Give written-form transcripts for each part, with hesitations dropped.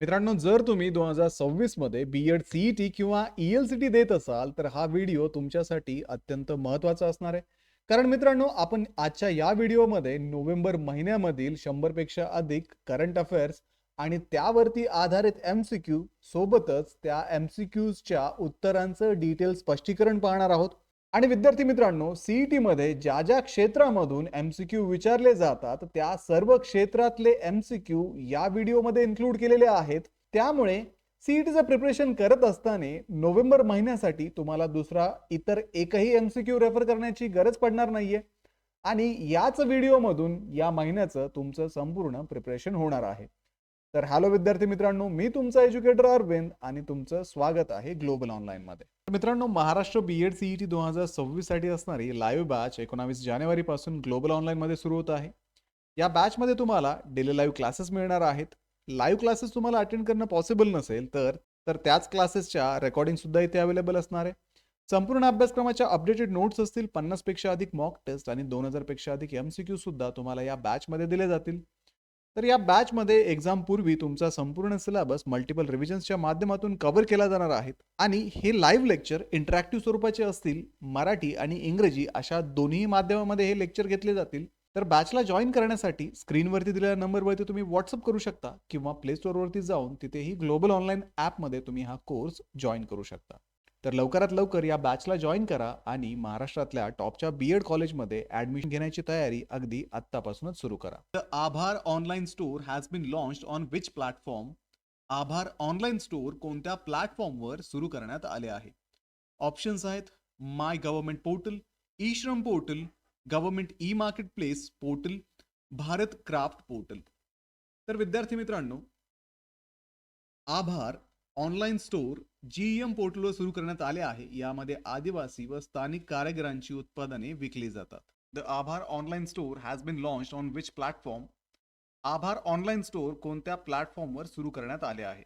मित्रांनो, जर तुम्ही 2026 मध्ये बी-एड सी-ई-टी किंवा ई-एल-सी-टी देत असाल, तर हा व्हिडिओ तुमच्यासाठी अत्यंत महत्त्वाचा असणार आहे. कारण मित्रांनो, आपण आजच्या या व्हिडिओमध्ये नोव्हेंबर महिन्यामधील 100 पेक्षा अधिक करंट अफेअर्स आणि त्यावरती आधारित एम-सी-क्यू सोबतच त्या एम-सी-क्यूजच्या उत्तरांचं डिटेल स्पष्टीकरण पाहणार आहोत. आणि विद्यार्थी मित्रांनो, सी-ई-टीमध्ये ज्या क्षेत्रामधून एम-सी-क्यू विचारले जातात, त्या सर्व क्षेत्रातले एम-सी-क्यू या व्हिडिओमध्ये इन्क्लूड केलेले आहेत. त्यामुळे सी-ई-टीचं प्रिपरेशन करत असताना नोव्हेंबर महिन्यासाठी तुम्हाला दुसरा इतर एकही एम-सी-क्यू रेफर करण्याची गरज पडणार नाहीये. आणि याच व्हिडिओमधून या महिन्याचं तुमचं संपूर्ण प्रिपरेशन होणार आहे. तर हॅलो विद्यार्थी मित्रांनो, मी तुमचा एज्युकेटर अरविंद आणि तुमचं स्वागत आहे ग्लोबल ऑनलाईन मध्ये. मित्रांनो, महाराष्ट्र बी-एड सी-ई-टी 2026 साठी असणारी लाईव्ह बॅच 19 जानेवारी पासून ग्लोबल ऑनलाईन मध्ये सुरू होत आहे. या बॅच मध्ये तुम्हाला डेली लाईव्ह क्लासेस मिळणार आहेत. लाईव्ह क्लासेस तुम्हाला अटेंड करणं पॉसिबल नसेल तर त्याच क्लासेसच्या रेकॉर्डिंग सुद्धा इथे अवेलेबल असणार आहे. संपूर्ण अभ्यासक्रमाच्या अपडेटेड नोट्स असतील, 50 पेक्षा अधिक मॉक टेस्ट आणि 2000 पेक्षा अधिक एमसीक्यू सुद्धा तुम्हाला या बॅच मध्ये दिले जातील. तर या बॅच मध्ये एक्झाम पूर्वी तुमचा संपूर्ण सिलेबस मल्टिपल रिव्हिजन्सच्या माध्यमातून कव्हर केला जाणार आहे. आणि हे लाईव्ह लेक्चर इंटरॅक्टिव्ह स्वरूपाचे असतील. मराठी आणि इंग्रजी अशा दोन्ही माध्यमामध्ये हे लेक्चर घेतले जातील. तर बॅचला जॉईन करण्यासाठी स्क्रीनवरती दिलेल्या नंबरवरती तुम्ही व्हॉट्सअप करू शकता किंवा प्ले स्टोअरवरती जाऊन तिथेही ग्लोबल ऑनलाईन ॲपमध्ये तुम्ही हा कोर्स जॉईन करू शकता. तर लवकरात लवकर या बॅचला जॉईन करा आणि महाराष्ट्रातल्या टॉपच्या बी-एड कॉलेजमध्ये ॲडमिशन घेण्याची तयारी अगदी आत्तापासूनच सुरू करा. The Aabhar online store has been launched on which platform? Aabhar online store कोणत्या प्लॅटफॉर्मवर सुरू करण्यात आले आहे? ऑप्शन्स आहेत my government portal, e Shram portal, government e market place portal, Bharat craft portal. तर विद्यार्थी मित्रांनो, आभार ऑनलाईन स्टोअर जीईएम पोर्टलवर सुरू करण्यात आले आहे. यामध्ये आदिवासी व स्थानिक कारागिरांची उत्पादने विकली जातात. The Aabhar online store has been launched on which platform? Aabhar online store कोणत्या प्लॅटफॉर्मवर सुरू करण्यात आले आहे?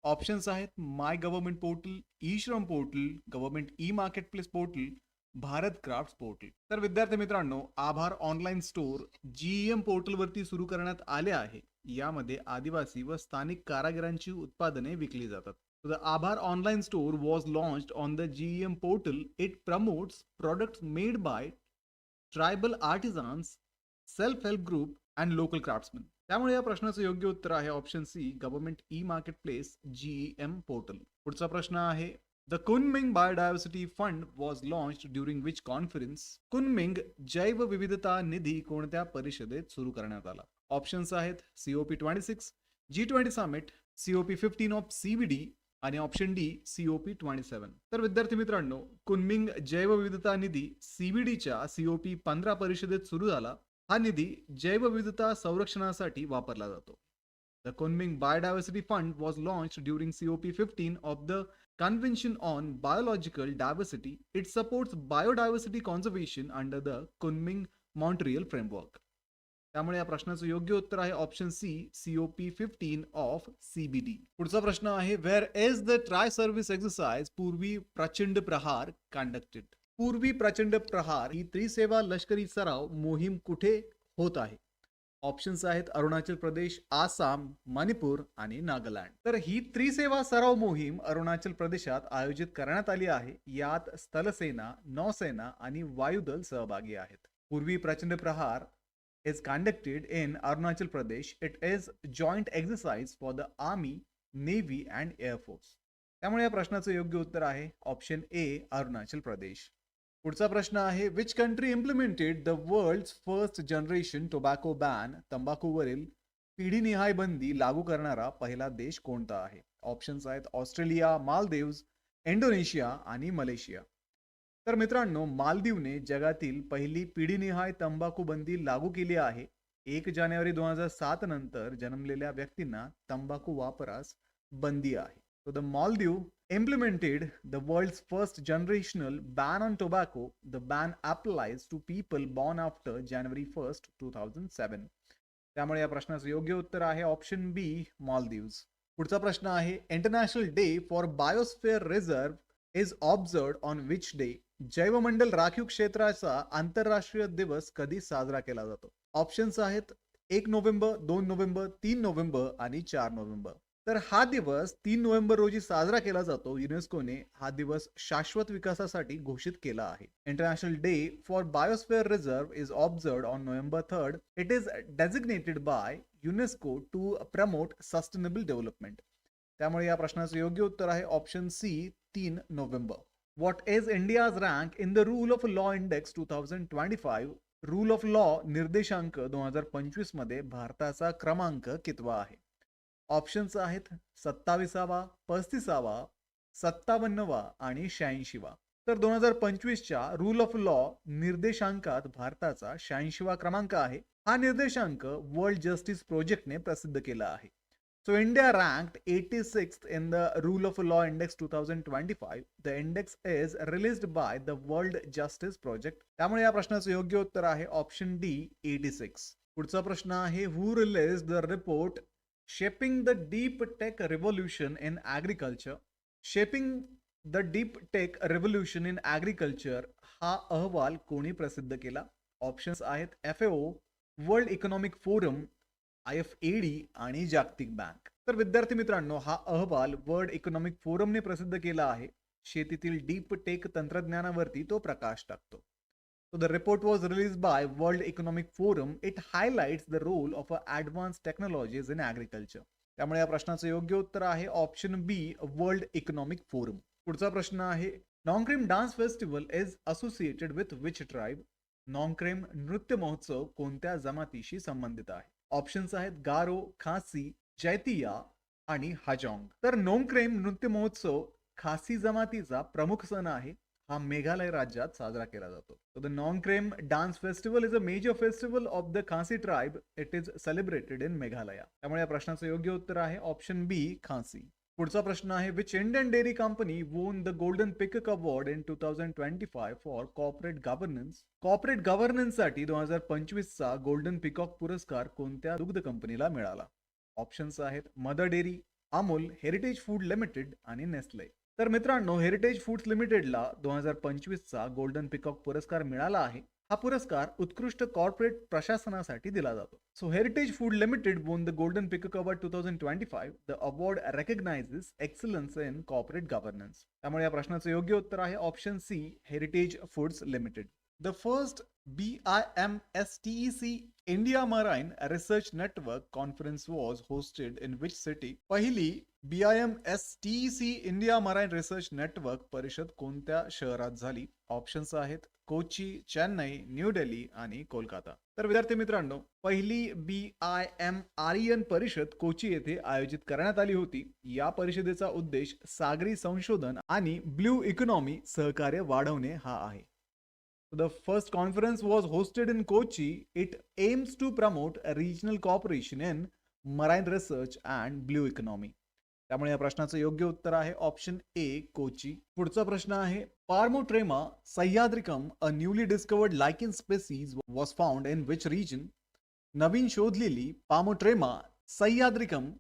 ऑप्शन्स आहेत my government portal, e Shram portal, government e market place portal, Bharat craft portal. तर विद्यार्थी मित्रांनो, आभार ऑनलाईन स्टोअर जीईएम पोर्टलवरती सुरू करण्यात आले आहे. यामध्ये आदिवासी व स्थानिक कारागिरांची उत्पादने विकली जातात. So the Aabhar online store was launched on the GEM portal. It promotes products made by tribal artisans, self-help group and local craftsmen. त्यामुळे या प्रश्नाचं योग्य उत्तर आहे option C, government e market place GEM portal. पुढचा प्रश्न आहे the Kunming biodiversity fund was launched during which conference? Kunming जैव विविधता निधी कोणत्या परिषदेत सुरू करण्यात आला? ऑप्शन्स आहेत COP26, G20 summit, COP15 of CBD आणि ऑप्शन डी COP27. तर विद्यार्थी मित्रांनो, कुनमिंग जैवविविधता निधी CBDच्या COP15 परिषदेत सुरू झाला. हा निधी जैवविविधता संरक्षणासाठी वापरला जातो. The Kunming biodiversity fund was launched during COP15 of the convention on biological diversity. It supports biodiversity conservation under the Kunming Montreal framework. त्यामुळे या प्रश्नाचं योग्य उत्तर आहे option C, COP15 of CBD. पुढचा प्रश्न आहे where is the try service exercise पूर्वी प्रचंड प्रहार कंडक्टेड? पूर्वी प्रचंड प्रहार ही त्रिसेवा लष्करी सराव मोहीम कुठे होत आहे? ऑप्शन्स आहेत अरुणाचल प्रदेश, आसाम, मणिपूर आणि नागालँड. तर ही त्रिसेवा सराव मोहीम अरुणाचल प्रदेशात आयोजित करण्यात आली आहे. यात स्थलसेना, नौसेना आणि वायुदल सहभागी आहेत. पूर्वी प्रचंड प्रहार is conducted in Arunachal Pradesh. It is joint exercise for the Army, Navy and Air Force. त्यामुळे या प्रश्नाचं योग्य उत्तर आहे ऑप्शन ए, अरुणाचल प्रदेश. पुढचा प्रश्न आहे which country implemented the world's first generation tobacco ban? तंबाखूवरील पिढीनिहाय बंदी लागू करणारा पहिला देश कोणता आहे? ऑप्शन्स आहेत ऑस्ट्रेलिया, मालदीव्स, इंडोनेशिया आणि मलेशिया. तर मित्रांनो, मालदीवने जगातील पहिली पिढीनिहाय तंबाखू बंदी लागू केली आहे. 1 जानेवारी 2007 नंतर जन्मलेल्या व्यक्तींना तंबाखू वापरास बंदी आहे. So the Maldives implemented the world's first generational ban on tobacco. The ban applies to people born after January 1st, 2007. त्यामुळे या प्रश्नाचं योग्य उत्तर आहे ऑप्शन बी, मालदीव्स. पुढचा प्रश्न आहे international day for biosphere reserve is observed on which day? जैवमंडल राखीव क्षेत्राचा आंतरराष्ट्रीय दिवस कधी साजरा केला जातो? ऑप्शन्स आहेत 1 नोव्हेंबर, 2 नोव्हेंबर, 3 नोव्हेंबर आणि 4 नोव्हेंबर. तर हा दिवस 3 नोव्हेंबर रोजी साजरा केला जातो. युनेस्कोने हा दिवस शाश्वत विकासासाठी घोषित केला आहे. International day for biosphere reserve is observed on November 3rd. It is designated by UNESCO to promote sustainable development. त्यामुळे या प्रश्नाचं योग्य उत्तर आहे option C 3 November. What is India's rank in the rule of law index 2025? Rule of law निर्देशांक 2025 मध्ये भारताचा क्रमांक कितवा आहे? ऑप्शन्स आहेत 27वा, 35वा, 57वा आणि 86वा. तर 2025च्या रूल ऑफ लॉ निर्देशांकात भारताचा 86वा क्रमांक आहे. हा निर्देशांक वर्ल्ड जस्टिस प्रोजेक्टने प्रसिद्ध केला आहे. So India ranked 86th in the Rule of Law Index 2025. The index is released by the World Justice Project. त्यामुळे या प्रश्नाचं योग्य उत्तर आहे ऑप्शन डी 86. पुढचा प्रश्न आहे who released the report Shaping the Deep Tech Revolution in Agriculture? Shaping the Deep Tech Revolution in Agriculture हा अहवाल कोणी प्रसिद्ध केला? ऑप्शन्स आहेत FAO, world Economic forum, IFAD आणि जागतिक बँक. तर विद्यार्थी मित्रांनो, हा अहवाल वर्ल्ड इकॉनॉमिक फोरमने प्रसिद्ध केला आहे. शेतीतील डीप टेक तंत्रज्ञानावरती तो प्रकाश टाकतो. So the report was released by World Economic Forum. It highlights the role of advanced technologies in agriculture. त्यामुळे या प्रश्नाचं योग्य उत्तर आहे option B World Economic Forum. पुढचा प्रश्न आहे Nongrem dance festival is associated with which tribe? Nongrem नृत्य महोत्सव कोणत्या जमातीशी संबंधित आहे? ऑप्शन्स आहेत गारो, खासी, जैतिया आणि हाजोंग. तर नोंग्रेम नृत्य महोत्सव खासी जमातीचा प्रमुख सण आहे. हा मेघालय राज्यात साजरा केला जातो. So the Nongkrem Dance Festival is a major festival of the Khasi tribe. It is celebrated in Meghalaya. त्यामुळे या प्रश्नाचं योग्य उत्तर आहे ऑप्शन बी खासी. पुढचा प्रश्न आहे which Indian dairy company won the Golden Peacock Award in 2025 for corporate governance? Corporate governance साठी 2025 चा गोल्डन पिकॉक पुरस्कार कोणत्या दुग्ध कंपनीला मिळाला? ऑप्शन्स आहेत mother dairy, Amul, heritage food limited आणि नेस्ले. तर मित्रांनो, हेरिटेज फूड्स लिमिटेडला 2025 चा गोल्डन पिकॉक पुरस्कार मिळाला आहे. हा पुरस्कार उत्कृष्ट कॉर्पोरेट प्रशासनासाठी दिला जातो. So heritage food limited won the Golden Peacock Award 2025. The award recognizes excellence in corporate governance. त्यामुळे या प्रश्नाचं योग्य उत्तर आहे option C Heritage Foods Limited. The first BIMSTEC India Marine Research Network conference was hosted in which city? पहिली BIMSTEC India Marine Research Network परिषद कोणत्या शहरात झाली? ऑप्शन्स आहेत कोची, चेन्नई, न्यू दिल्ली आणि कोलकाता. तर विद्यार्थी मित्रांनो, पहिली BIMREN परिषद कोची येथे आयोजित करण्यात आली होती. या परिषदेचा उद्देश सागरी संशोधन आणि ब्लू इकॉनॉमी सहकार्य वाढवणे हा आहे. The first conference was hosted in Kochi. It aims to promote a regional cooperation in marine research and blue economy. त्यामुळे या प्रश्नाचं योग्य उत्तर आहे ऑप्शन ए कोची. पुढचा प्रश्न आहे Parmotrema sahyadricum a newly discovered lichen species was found in which region? नवीन शोधलेली पामोट्रेमा सह्याद्रिकम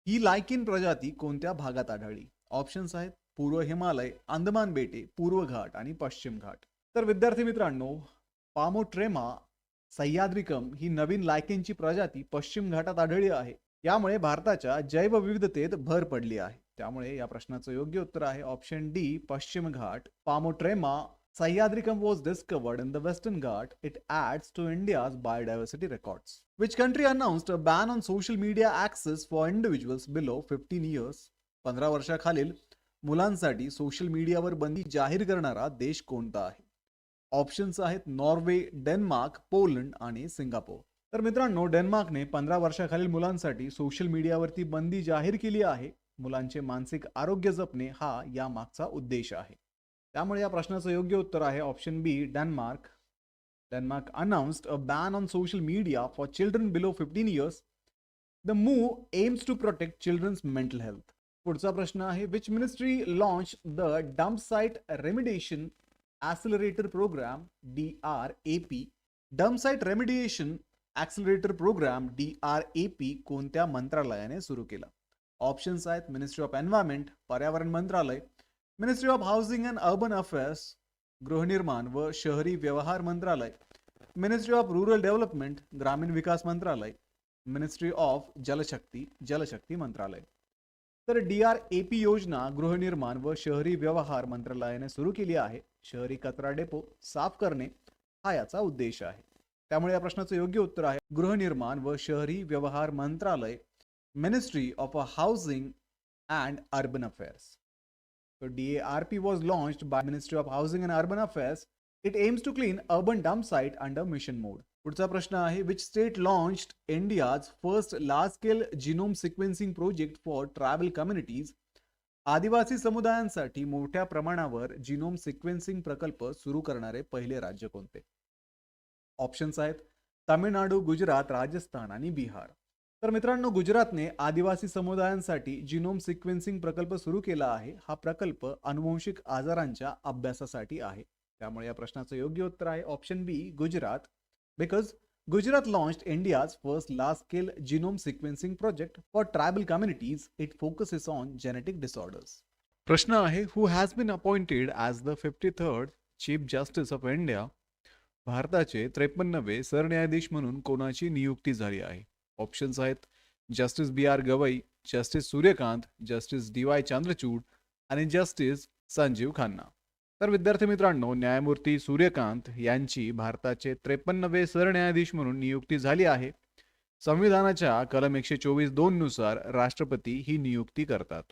ही लायकिन प्रजाती कोणत्या भागात आढळली? ऑप्शन्स आहेत पूर्व हिमालय, अंदमान बेटे, पूर्व घाट आणि पश्चिम घाट. तर विद्यार्थी मित्रांनो, पामोट्रेमा सह्याद्रिकम ही नवीन लायकिनची प्रजाती पश्चिम घाटात आढळली आहे. यामुळे भारताच्या जैवविविधतेत भर पडली आहे. त्यामुळे या प्रश्नाचं योग्य उत्तर आहे ऑप्शन डी पश्चिम घाट. Parmotrema sahyadricum was discovered in the Western Ghat. It adds to India's biodiversity records. Which country announced a ban on social media access for individuals below 15 years? 15 वर्षाखालील मुलांसाठी सोशल मीडियावर बंदी जाहीर करणारा देश कोणता आहे? ऑप्शन्स आहेत नॉर्वे, डेन्मार्क, पोलंड आणि सिंगापूर. तर मित्रांनो, डेन्मार्कने 15 वर्षाखालील मुलांसाठी सोशल मीडियावरती बंदी जाहीर केली आहे. मुलांचे मानसिक आरोग्य जपणे हा या मागचा उद्देश आहे. त्यामुळे या प्रश्नाचं योग्य उत्तर आहे option B Denmark. Denmark announced a ban on social media for children below 15 years. The move aims to protect children's mental health. पुढचा प्रश्न आहे which ministry launch the dump site remediation accelerator program DRAP. Dump site remediation accelerator program DRAP कोणत्या मंत्रालयाने सुरू केला? Options आहेत ministry of environment, पर्यावरण मंत्रालय, ministry of housing and urban affairs, गृहनिर्माण व शहरी व्यवहार मंत्रालय, मिनिस्ट्री ऑफ रूरल डेव्हलपमेंट, ग्रामीण विकास मंत्रालय, मिनिस्ट्री ऑफ जलशक्ती मंत्रालय. तर DRAP योजना गृहनिर्माण व शहरी व्यवहार मंत्रालयाने सुरू केली आहे. शहरी कचरा डेपो साफ करणे हा याचा उद्देश आहे. त्यामुळे या प्रश्नाचं योग्य उत्तर आहे गृहनिर्माण व शहरी व्यवहार मंत्रालय, ministry of housing and urban affairs. So DARP was launched by Ministry of Housing and Urban Affairs. It aims to clean urban dump site under mission mode. पुढचा प्रश्न आहे which state launched India's first large scale genome sequencing project for tribal communities? आदिवासी समुदायांसाठी मोठ्या प्रमाणावर genome sequencing प्रकल्प सुरू करणारे पहिले राज्य कोणते? ऑप्शन्स आहेत तामिळनाडू, गुजरात, राजस्थान आणि बिहार. तर मित्रांनो, गुजरातने आदिवासी समुदायांसाठी जिनोम सिक्वेन्सिंग प्रकल्प सुरू केला आहे. हा प्रकल्प अनुवंशिक आजारांच्या अभ्यासासाठी आहे. त्यामुळे या प्रश्नाचं योग्य उत्तर आहे option B, Gujarat. Because Gujarat launched India's first large scale genome sequencing project for tribal communities. It focuses on genetic disorders. प्रश्न आहे who has been appointed as the 53rd chief justice of India? भारताचे 53वे सरन्यायाधीश म्हणून कोणाची नियुक्ती झाली आहे? ऑप्शन्स आहेत justice BR Gavai, justice Suryakant, justice DY Chandrachud आणि जस्टिस संजीव खन्ना. तर विद्यार्थी मित्रांनो, न्यायमूर्ती सूर्यकांत यांची भारताचे 53वे सरन्यायाधीश म्हणून नियुक्ती झाली आहे. संविधानाच्या कलम 124(2) नुसार राष्ट्रपती ही नियुक्ती करतात.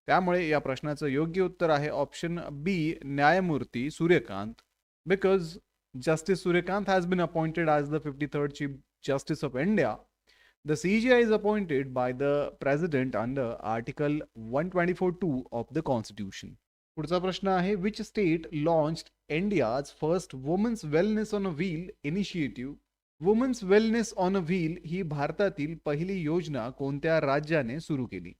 त्यामुळे या प्रश्नाचं योग्य उत्तर आहे ऑप्शन बी, न्यायमूर्ती Suryakant. Because Justice Suryakant has been appointed as the 53rd Chief Justice of India. The CJI is appointed by the President under Article 124(2) of the Constitution. पुढचा प्रश्न आहे which state launched India's first Women's Wellness on a Wheel initiative? Women's Wellness on a Wheel ही भारतातील पहिली योजना कोणत्या राज्याने सुरू केली?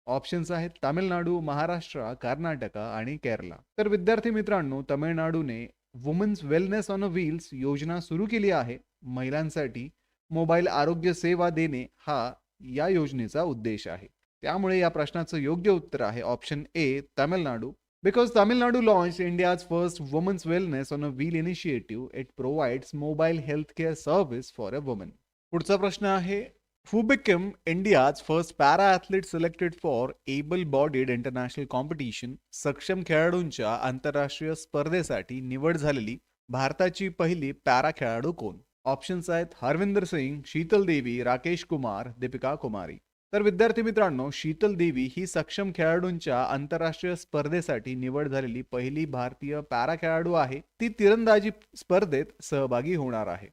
ऑप्शन्स आहेत तामिळनाडू, महाराष्ट्र, कर्नाटक आणि केरला. तर विद्यार्थी मित्रांनो, तामिळनाडूने women's wellness on a wheels योजना सुरू केली आहे. महिलांसाठी मोबाईल आरोग्य सेवा देणे हा या योजनेचा उद्देश आहे. त्यामुळे या प्रश्नाचं योग्य उत्तर आहे option A, Tamil Nadu. Because Tamil Nadu launch India's first women's wellness on a wheel initiative. It provides mobile health care service for a woman. पुढचा प्रश्न आहे Who became India's first para-athlete selected for able-bodied international competition? सक्षम खेळाडूंच्या आंतरराष्ट्रीय स्पर्धेसाठी निवड झालेली भारताची पहिली पॅरा खेळाडू कोण? ऑप्शन्स आहेत हरविंदर सिंग, शीतल देवी, राकेश कुमार, दीपिका कुमारी. तर विद्यार्थी मित्रांनो, शीतल देवी ही सक्षम खेळाडूंच्या आंतरराष्ट्रीय स्पर्धेसाठी निवड झालेली पहिली भारतीय पॅरा खेळाडू आहे. ती तिरंदाजी स्पर्धेत सहभागी होणार आहे.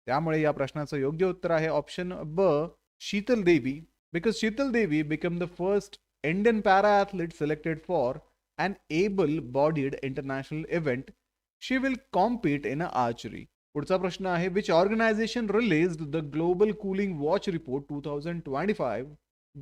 त्यामुळे या प्रश्नाचं योग्य उत्तर आहे ऑप्शन ब, Sheetal Devi, because Sheetal Devi became the first Indian para-athlete selected for an able-bodied international event. She will compete in archery. पुढचा प्रश्न आहे which organization released the Global Cooling Watch Report 2025?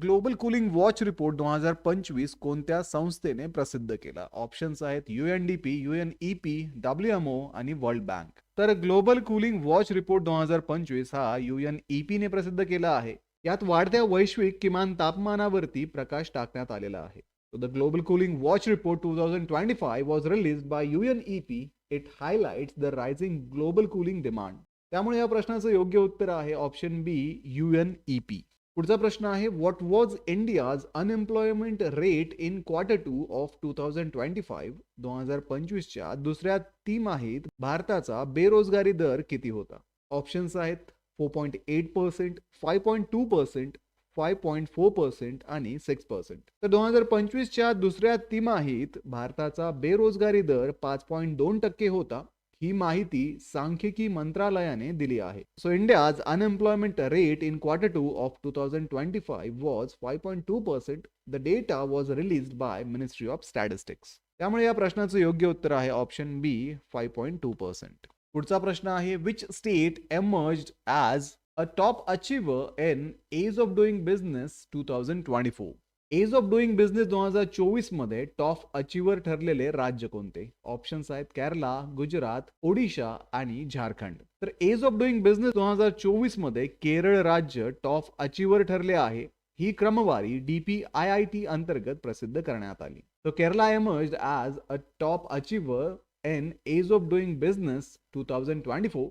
Global cooling watch report 2025 कोणत्या संस्थेने प्रसिद्ध केला? Options आहेत UNDP, UNEP, WMO आणि world bank. तर ग्लोबल कूलिंग वॉच रिपोर्ट 2025 हा UNEP ने प्रसिद्ध केला आहे. यात वाढत्या वैश्विक किमान तापमानावरती प्रकाश टाकण्यात आलेला आहे. So the Global Cooling Watch Report 2025 was released by UNEP. It highlights the rising global cooling demand. त्यामुळे या प्रश्नाचं योग्य उत्तर आहे ऑप्शन बी, UNEP. पुढचा प्रश्न आहे what was India's unemployment rate in Q2 of 2025? 2025च्या दुसऱ्या तिमाहीत भारताचा बेरोजगारी दर किती होता? ऑप्शन्स आहेत 4.8%, 5.2%, 5.4% आणि 6%. तर 2025च्या दुसऱ्या तिमाहीत भारताचा बेरोजगारी दर 5.2% होता. ही माहिती सांख्यिकी मंत्रालयाने दिली आहे. So India's unemployment rate in Q2 of 2025 was 5.2%. The data was released by ministry of statistics. त्यामुळे या प्रश्नाचं योग्य उत्तर आहे ऑप्शन बी, 5.2%. पुढचा प्रश्न आहे which state emerged as a top achiever in ease of doing business 2024? Ease of doing business 2024 मध्ये टॉप अचीवर ठरलेले राज्य कोणते? ऑप्शन्स आहेत केरला, गुजरात, ओडिशा आणि झारखंड. तर एज ऑफ डुईंग बिझनेस 2024 मध्ये केरळ राज्य टॉप अचीवर ठरले आहे. ही क्रमवारी DPIIT अंतर्गत प्रसिद्ध करण्यात आली. So Kerala emerged as a top achiever in Ease of Doing Business 2024.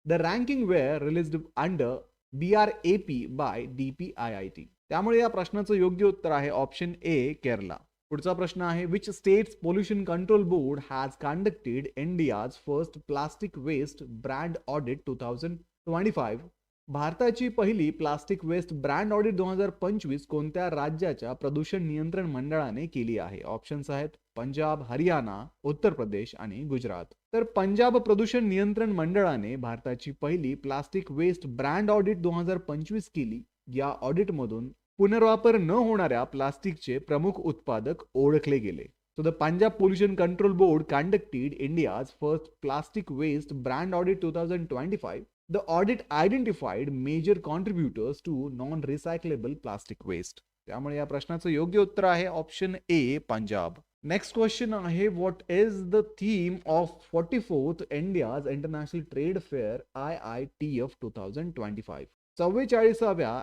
The ranking were released under BRAP by DPIIT. त्यामुळे या प्रश्नाचं योग्य उत्तर आहे ऑप्शन ए केरला. पुढचा प्रश्न आहे which state's pollution control board has conducted India's first plastic waste brand audit 2025. भारताची पहिली प्लास्टिक वेस्ट ब्रँड ऑडिट 2025 कोणत्या राज्याच्या प्रदूषण नियंत्रण मंडळाने केली आहे? ऑप्शन्स आहेत पंजाब, हरियाणा, उत्तर प्रदेश आणि गुजरात. तर पंजाब प्रदूषण नियंत्रण मंडळाने भारताची पहिली प्लास्टिक वेस्ट ब्रँड ऑडिट 2025 केली. या ऑडिटमधून पुनर्वापर न होणाऱ्या प्लास्टिकचे प्रमुख उत्पादक ओळखले गेले. So the Punjab Pollution Control Board conducted India's first plastic waste brand audit 2025. The audit identified major contributors to non-recyclable plastic waste. त्यामुळे या प्रश्नाचं योग्य उत्तर आहे option A Punjab. Next question आहे what is the theme of 44th India's international trade fair IITF 2025. 44व्या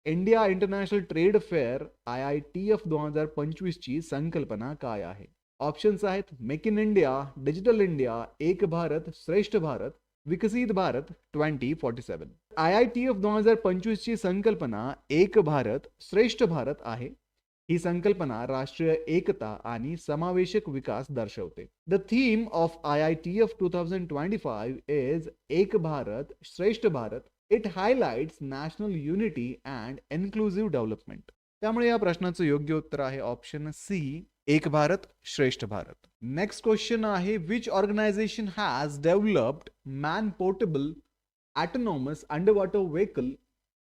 India international trade fair IITF 2025 ची संकल्पना काय आहे? ऑप्शन्स आहेत make in India, digital India, Ek Bharat Shreshtha Bharat, विकसित भारत 2047. IITF 2025 ची संकल्पना एक भारत श्रेष्ठ भारत आहे. ही संकल्पना राष्ट्रीय एकता आणि समावेशक विकास दर्शवते. The theme of IITF 2025 is एक Bharat Shreshtha Bharat. It highlights national unity and inclusive development. त्यामुळे या प्रश्नाचं योग्य उत्तर आहे option C Ek Bharat Shreshtha Bharat. Next question आहे which organization has developed man portable autonomous underwater vehicle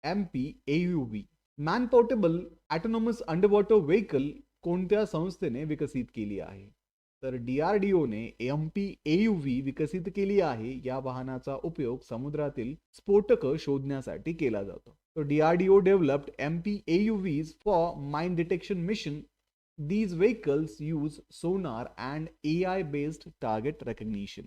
MPAUV. Man portable autonomous underwater vehicle कोणत्या संस्थेने विकसित केली आहे? तर DRDOने MPAUV विकसित केली आहे. या वाहनाचा उपयोग समुद्रातील स्फोटक शोधण्यासाठी केला जातो. So DRDO developed MPAUVs for mine detection mission. These vehicles use sonar and AI based target recognition.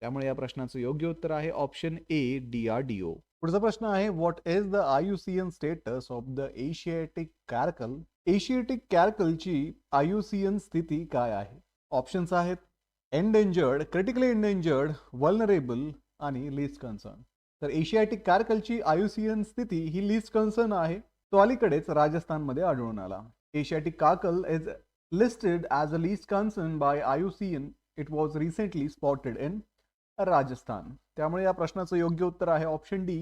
त्यामुळे या प्रश्नाचं योग्य उत्तर आहे ऑप्शन ए DRDO. पुढचा प्रश्न आहे what is the IUCN status of the Asiatic caracal. Asiatic कॅरकलची IUCN स्थिती काय आहे? ऑप्शन्स आहेत एंडेंजर्ड, क्रिटिकली एंडेंजर्ड, वल्नरेबल आणि लिस्ट कन्सर्न. तर एशियाटिक कॅरकलची IUCN स्थिती ही लिस्ट कन्सर्न आहे. तो अलीकडेच राजस्थानमध्ये आढळून आला. Asiatic caracal is listed as a least concern by IUCN. It was recently spotted in Rajasthan. त्यामुळे या प्रश्नाचं योग्य उत्तर आहे ऑप्शन डी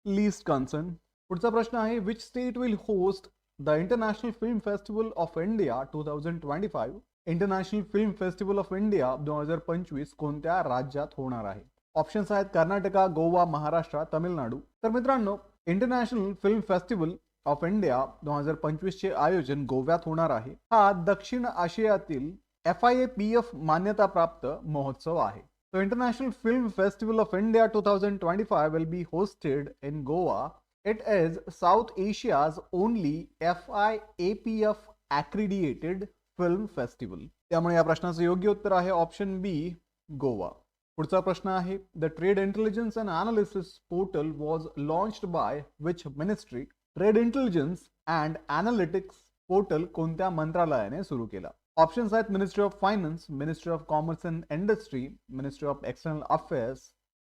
लिस्ट कन्सर्न. पुढचा प्रश्न आहे which state will host the international film festival of India 2025. International film festival of India 2025 कोणत्या राज्यात होणार आहे? ऑप्शन्स आहेत कर्नाटका, गोवा, महाराष्ट्र, तामिळनाडू. तर मित्रांनो international film festival of India 2025 चे आयोजन गोव्यात होणार आहे. हा दक्षिण आशियातील FIAPF मान्यता प्राप्त महोत्सव आहे. So International Film Festival of India 2025 will be hosted in Goa. It is South Asia's only FIAPF accredited film festival. त्यामुळे या प्रश्नाचं योग्य उत्तर आहे ऑप्शन बी गोवा. पुढचा प्रश्न आहे the trade intelligence and analysis portal was launched by which ministry. Trade intelligence and analytics portal कोणत्या मंत्रालयाने सुरू केला? ऑप्शन्स आहेत ministry of finance, ministry of commerce and industry, ministry of external affairs,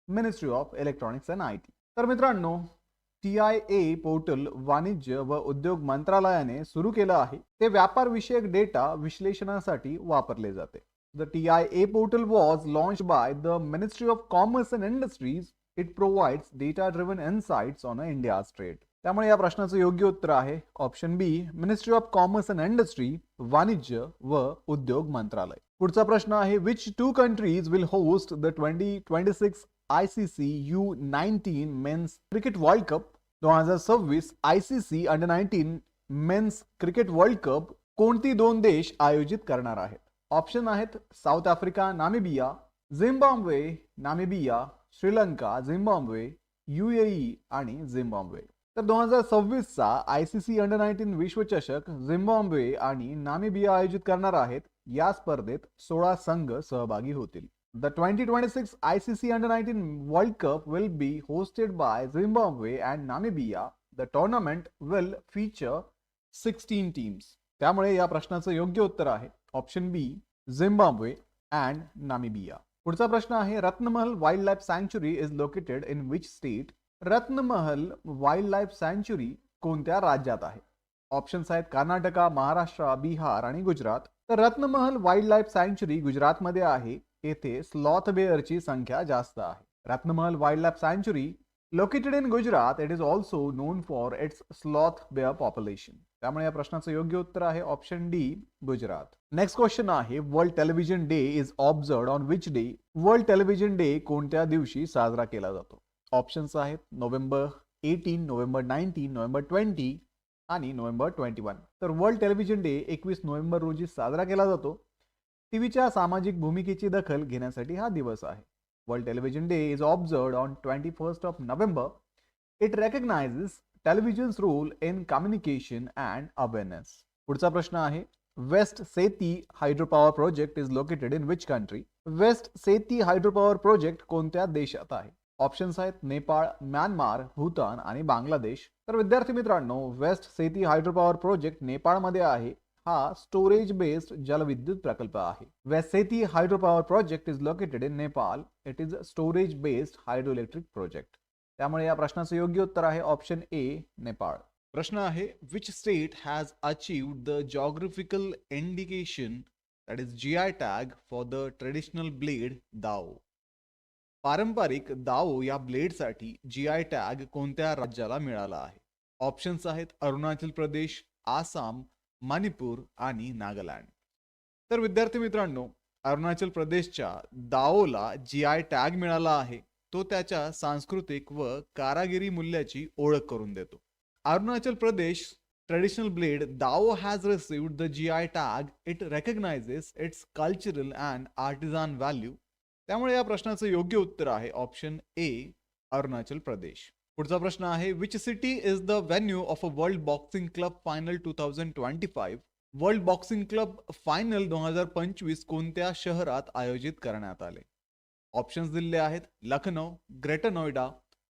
ministry of electronics and IT. तर मित्रांनो TIA portal वाणिज्य व उद्योग मंत्रालयाने सुरू केलं आहे. ते व्यापार विषयक डेटा विश्लेषणासाठी वापरले जाते. The TIA portal was launched by the Ministry of Commerce and Industries. It provides data-driven insights on India's trade. त्यामुळे या प्रश्नाचं योग्य उत्तर आहे option B ministry of commerce and industry, वाणिज्य व उद्योग मंत्रालय. पुढचा प्रश्न आहे which two countries will host the 2026 ICC U19 men's cricket world cup. 2026 ICC under nineteen men's cricket world cup कोणती दोन देश आयोजित करणार आहेत? ऑप्शन आहेत South Africa, Namibia, Zimbabwe, Namibia, Sri Lanka, Zimbabwe, UAE आणि झिम्बाब्वे. तर 2026 चा ICC अंडर-19 विश्वचषक झिम्बाब्वे आणि नामिबिया आयोजित करणार आहेत. या स्पर्धेत 16 संघ सहभागी होतील. The 2026 ICC Under-19 World Cup will be hosted by Zimbabwe and Namibia. The tournament will feature 16 teams. त्यामुळे या प्रश्नाचं योग्य उत्तर आहे option B Zimbabwe and Namibia. पुढचा प्रश्न आहे रत्नमहल वाईल्ड लाईफ सँच्युरी is located in which state. Ratanmahal wildlife सँच्युरी कोणत्या राज्यात आहे? ऑप्शन्स आहेत कर्नाटका, महाराष्ट्र, बिहार आणि गुजरात. तर रत्नमहल वाईल्ड लाईफ सँच्युरी गुजरातमध्ये आहे. येथे स्लॉथ बेअरची संख्या जास्त आहे. रत्नमहल वाईल्ड लाईफ सँच्युरी located in Gujarat. It is also known for its sloth bear population. त्यामुळे या प्रश्नाचं योग्य उत्तर आहे option D, Gujarat. Next question आहे, world television day is observed on which day. World television day कोणत्या दिवशी साजरा केला जातो? ऑप्शन्स आहेत नोव्हेंबर 18, नोव्हेंबर 19, नोव्हेंबर 20 आणि नोव्हेंबर 21. तर वर्ल्ड टेलिव्हिजन डे 21 नोव्हेंबर रोजी साजरा केला जातो. टीव्हीच्या सामाजिक भूमिकेची दखल घेण्यासाठी हा दिवस आहे. World television day is observed on 21st of November. It recognizes television's role in communication and awareness. पुढचा प्रश्न आहे, West Seti hydro power project is located in which country. West Seti hydro power project कोणत्या देशात आहे? ऑप्शन्स आहेत Nepal, Myanmar, Bhutan आणि बांगलादेश. तर विद्यार्थी मित्रांनो, waste Seti hydro power project नेपाळमध्ये आहे. हा स्टोरेज बेस्ड जलविद्युत प्रकल्प आहे. West Seti hydro power project is located in Nepal. It is storage based hydro electric project. त्यामुळे या प्रश्नाचं योग्य उत्तर आहे ऑप्शन ए, नेपाळ. प्रश्न आहे, which state has achieved the geographical indication that is GI tag for the traditional blade दाओ. पारंपरिक दाओ या ब्लेडसाठी GI टॅग कोणत्या राज्याला मिळाला आहे? ऑप्शन्स आहेत अरुणाचल प्रदेश, आसाम, मणिपूर आणि नागालँड. तर विद्यार्थी मित्रांनो, अरुणाचल प्रदेशच्या दाओला GI टॅग मिळाला आहे. तो त्याच्या सांस्कृतिक व कारागिरी मूल्याची ओळख करून देतो. Arunachal Pradesh traditional blade Dao has received the GI tag. It recognizes its cultural and artisan value. त्यामुळे या प्रश्नाचं योग्य उत्तर आहे ऑप्शन ए, अरुणाचल प्रदेश. पुढचा प्रश्न आहे, which city is the venue of a world boxing club final 2025. World boxing club final 2025 कोणत्या शहरात आयोजित करण्यात आले? ऑप्शन्स दिलेले आहेत लखनौ, ग्रेटर नोएडा,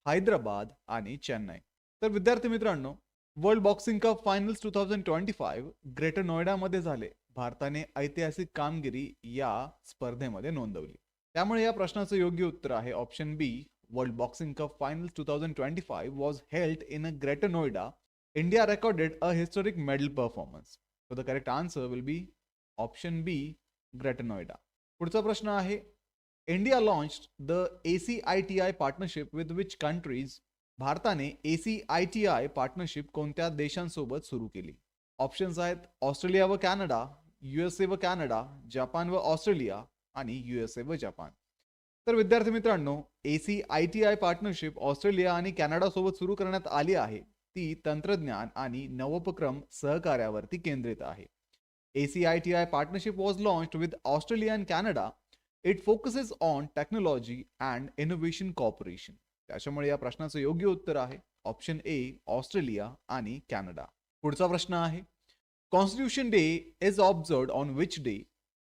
हैदराबाद आणि चेन्नई. तर विद्यार्थी मित्रांनो, world boxing cup finals 2025 greater नोएडामध्ये झाले. भारताने ऐतिहासिक कामगिरी या स्पर्धेमध्ये नोंदवली. त्यामुळे या प्रश्नाचं योग्य उत्तर आहे option B, world boxing cup finals 2025 was held in a Greater Noida. India recorded a historic medal performance. So the correct answer will be option B, Greater Noida. पुढचा प्रश्न आहे, India launched the ACITI partnership with which countries. भारताने ACITI partnership कोणत्या देशांसोबत सुरू केली? Options आहेत Australia व कॅनडा, USA व कॅनडा, जपान व ऑस्ट्रेलिया आणि USA व जपान. तर विद्यार्थी मित्रांनो, ACITI पार्टनरशिप ऑस्ट्रेलिया आणि कॅनडा सोबत सुरू करण्यात आली आहे. ती तंत्रज्ञान आणि नवोपक्रम सहकार्यावरती केंद्रित आहे. ACITI partnership was launched with Australia and Canada. It focuses on technology and innovation corporation. त्याच्यामुळे या प्रश्नाचं योग्य उत्तर आहे ऑप्शन ए, ऑस्ट्रेलिया आणि कॅनडा. पुढचा प्रश्न आहे, constitution day is observed on which day.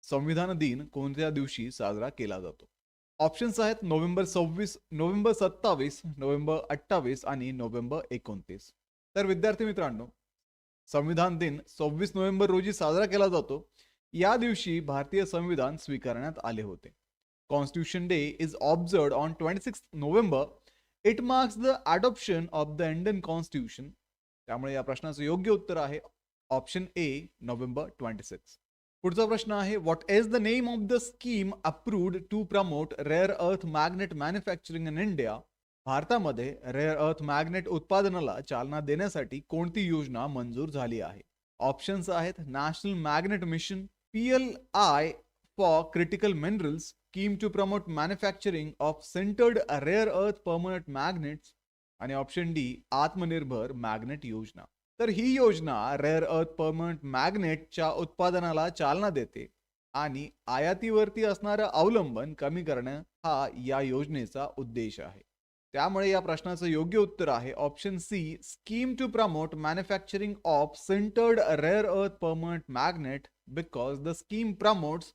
संविधान दिन कोणत्या दिवशी साजरा केला जातो? ऑप्शन्स आहेत नोव्हेंबर 26, नोव्हेंबर 27, नोव्हेंबर 28 आणि नोव्हेंबर 29. तर विद्यार्थी मित्रांनो, संविधान दिन 26 नोव्हेंबर रोजी साजरा केला जातो. या दिवशी भारतीय संविधान स्वीकारण्यात आले होते. Constitution day is observed on 26 November. It marks the adoption of the Indian constitution. त्यामुळे या प्रश्नाचं योग्य उत्तर आहे ऑप्शन ए, नोव्हेंबर 26. पुढचा प्रश्न आहे, what is the name of the scheme approved to promote rare earth magnet manufacturing in India. भारतामध्ये रेअर अर्थ मॅग्नेट उत्पादनाला चालना देण्यासाठी कोणती योजना मंजूर झाली आहे? ऑप्शन्स आहेत national magnet mission, PLI for critical minerals, scheme to promote manufacturing of centred rare earth permanent magnets आणि ऑप्शन डी, आत्मनिर्भर मॅग्नेट योजना. तर ही योजना रेअर अर्थ परमनंट मॅग्नेटच्या उत्पादनाला चालना देते आणि आयातीवरती असणारं अवलंबन कमी करणं हा या योजनेचा उद्देश आहे. त्यामुळे या प्रश्नाचं योग्य उत्तर आहे option C, scheme to promote manufacturing of centred rare earth permanent magnet, because the scheme promotes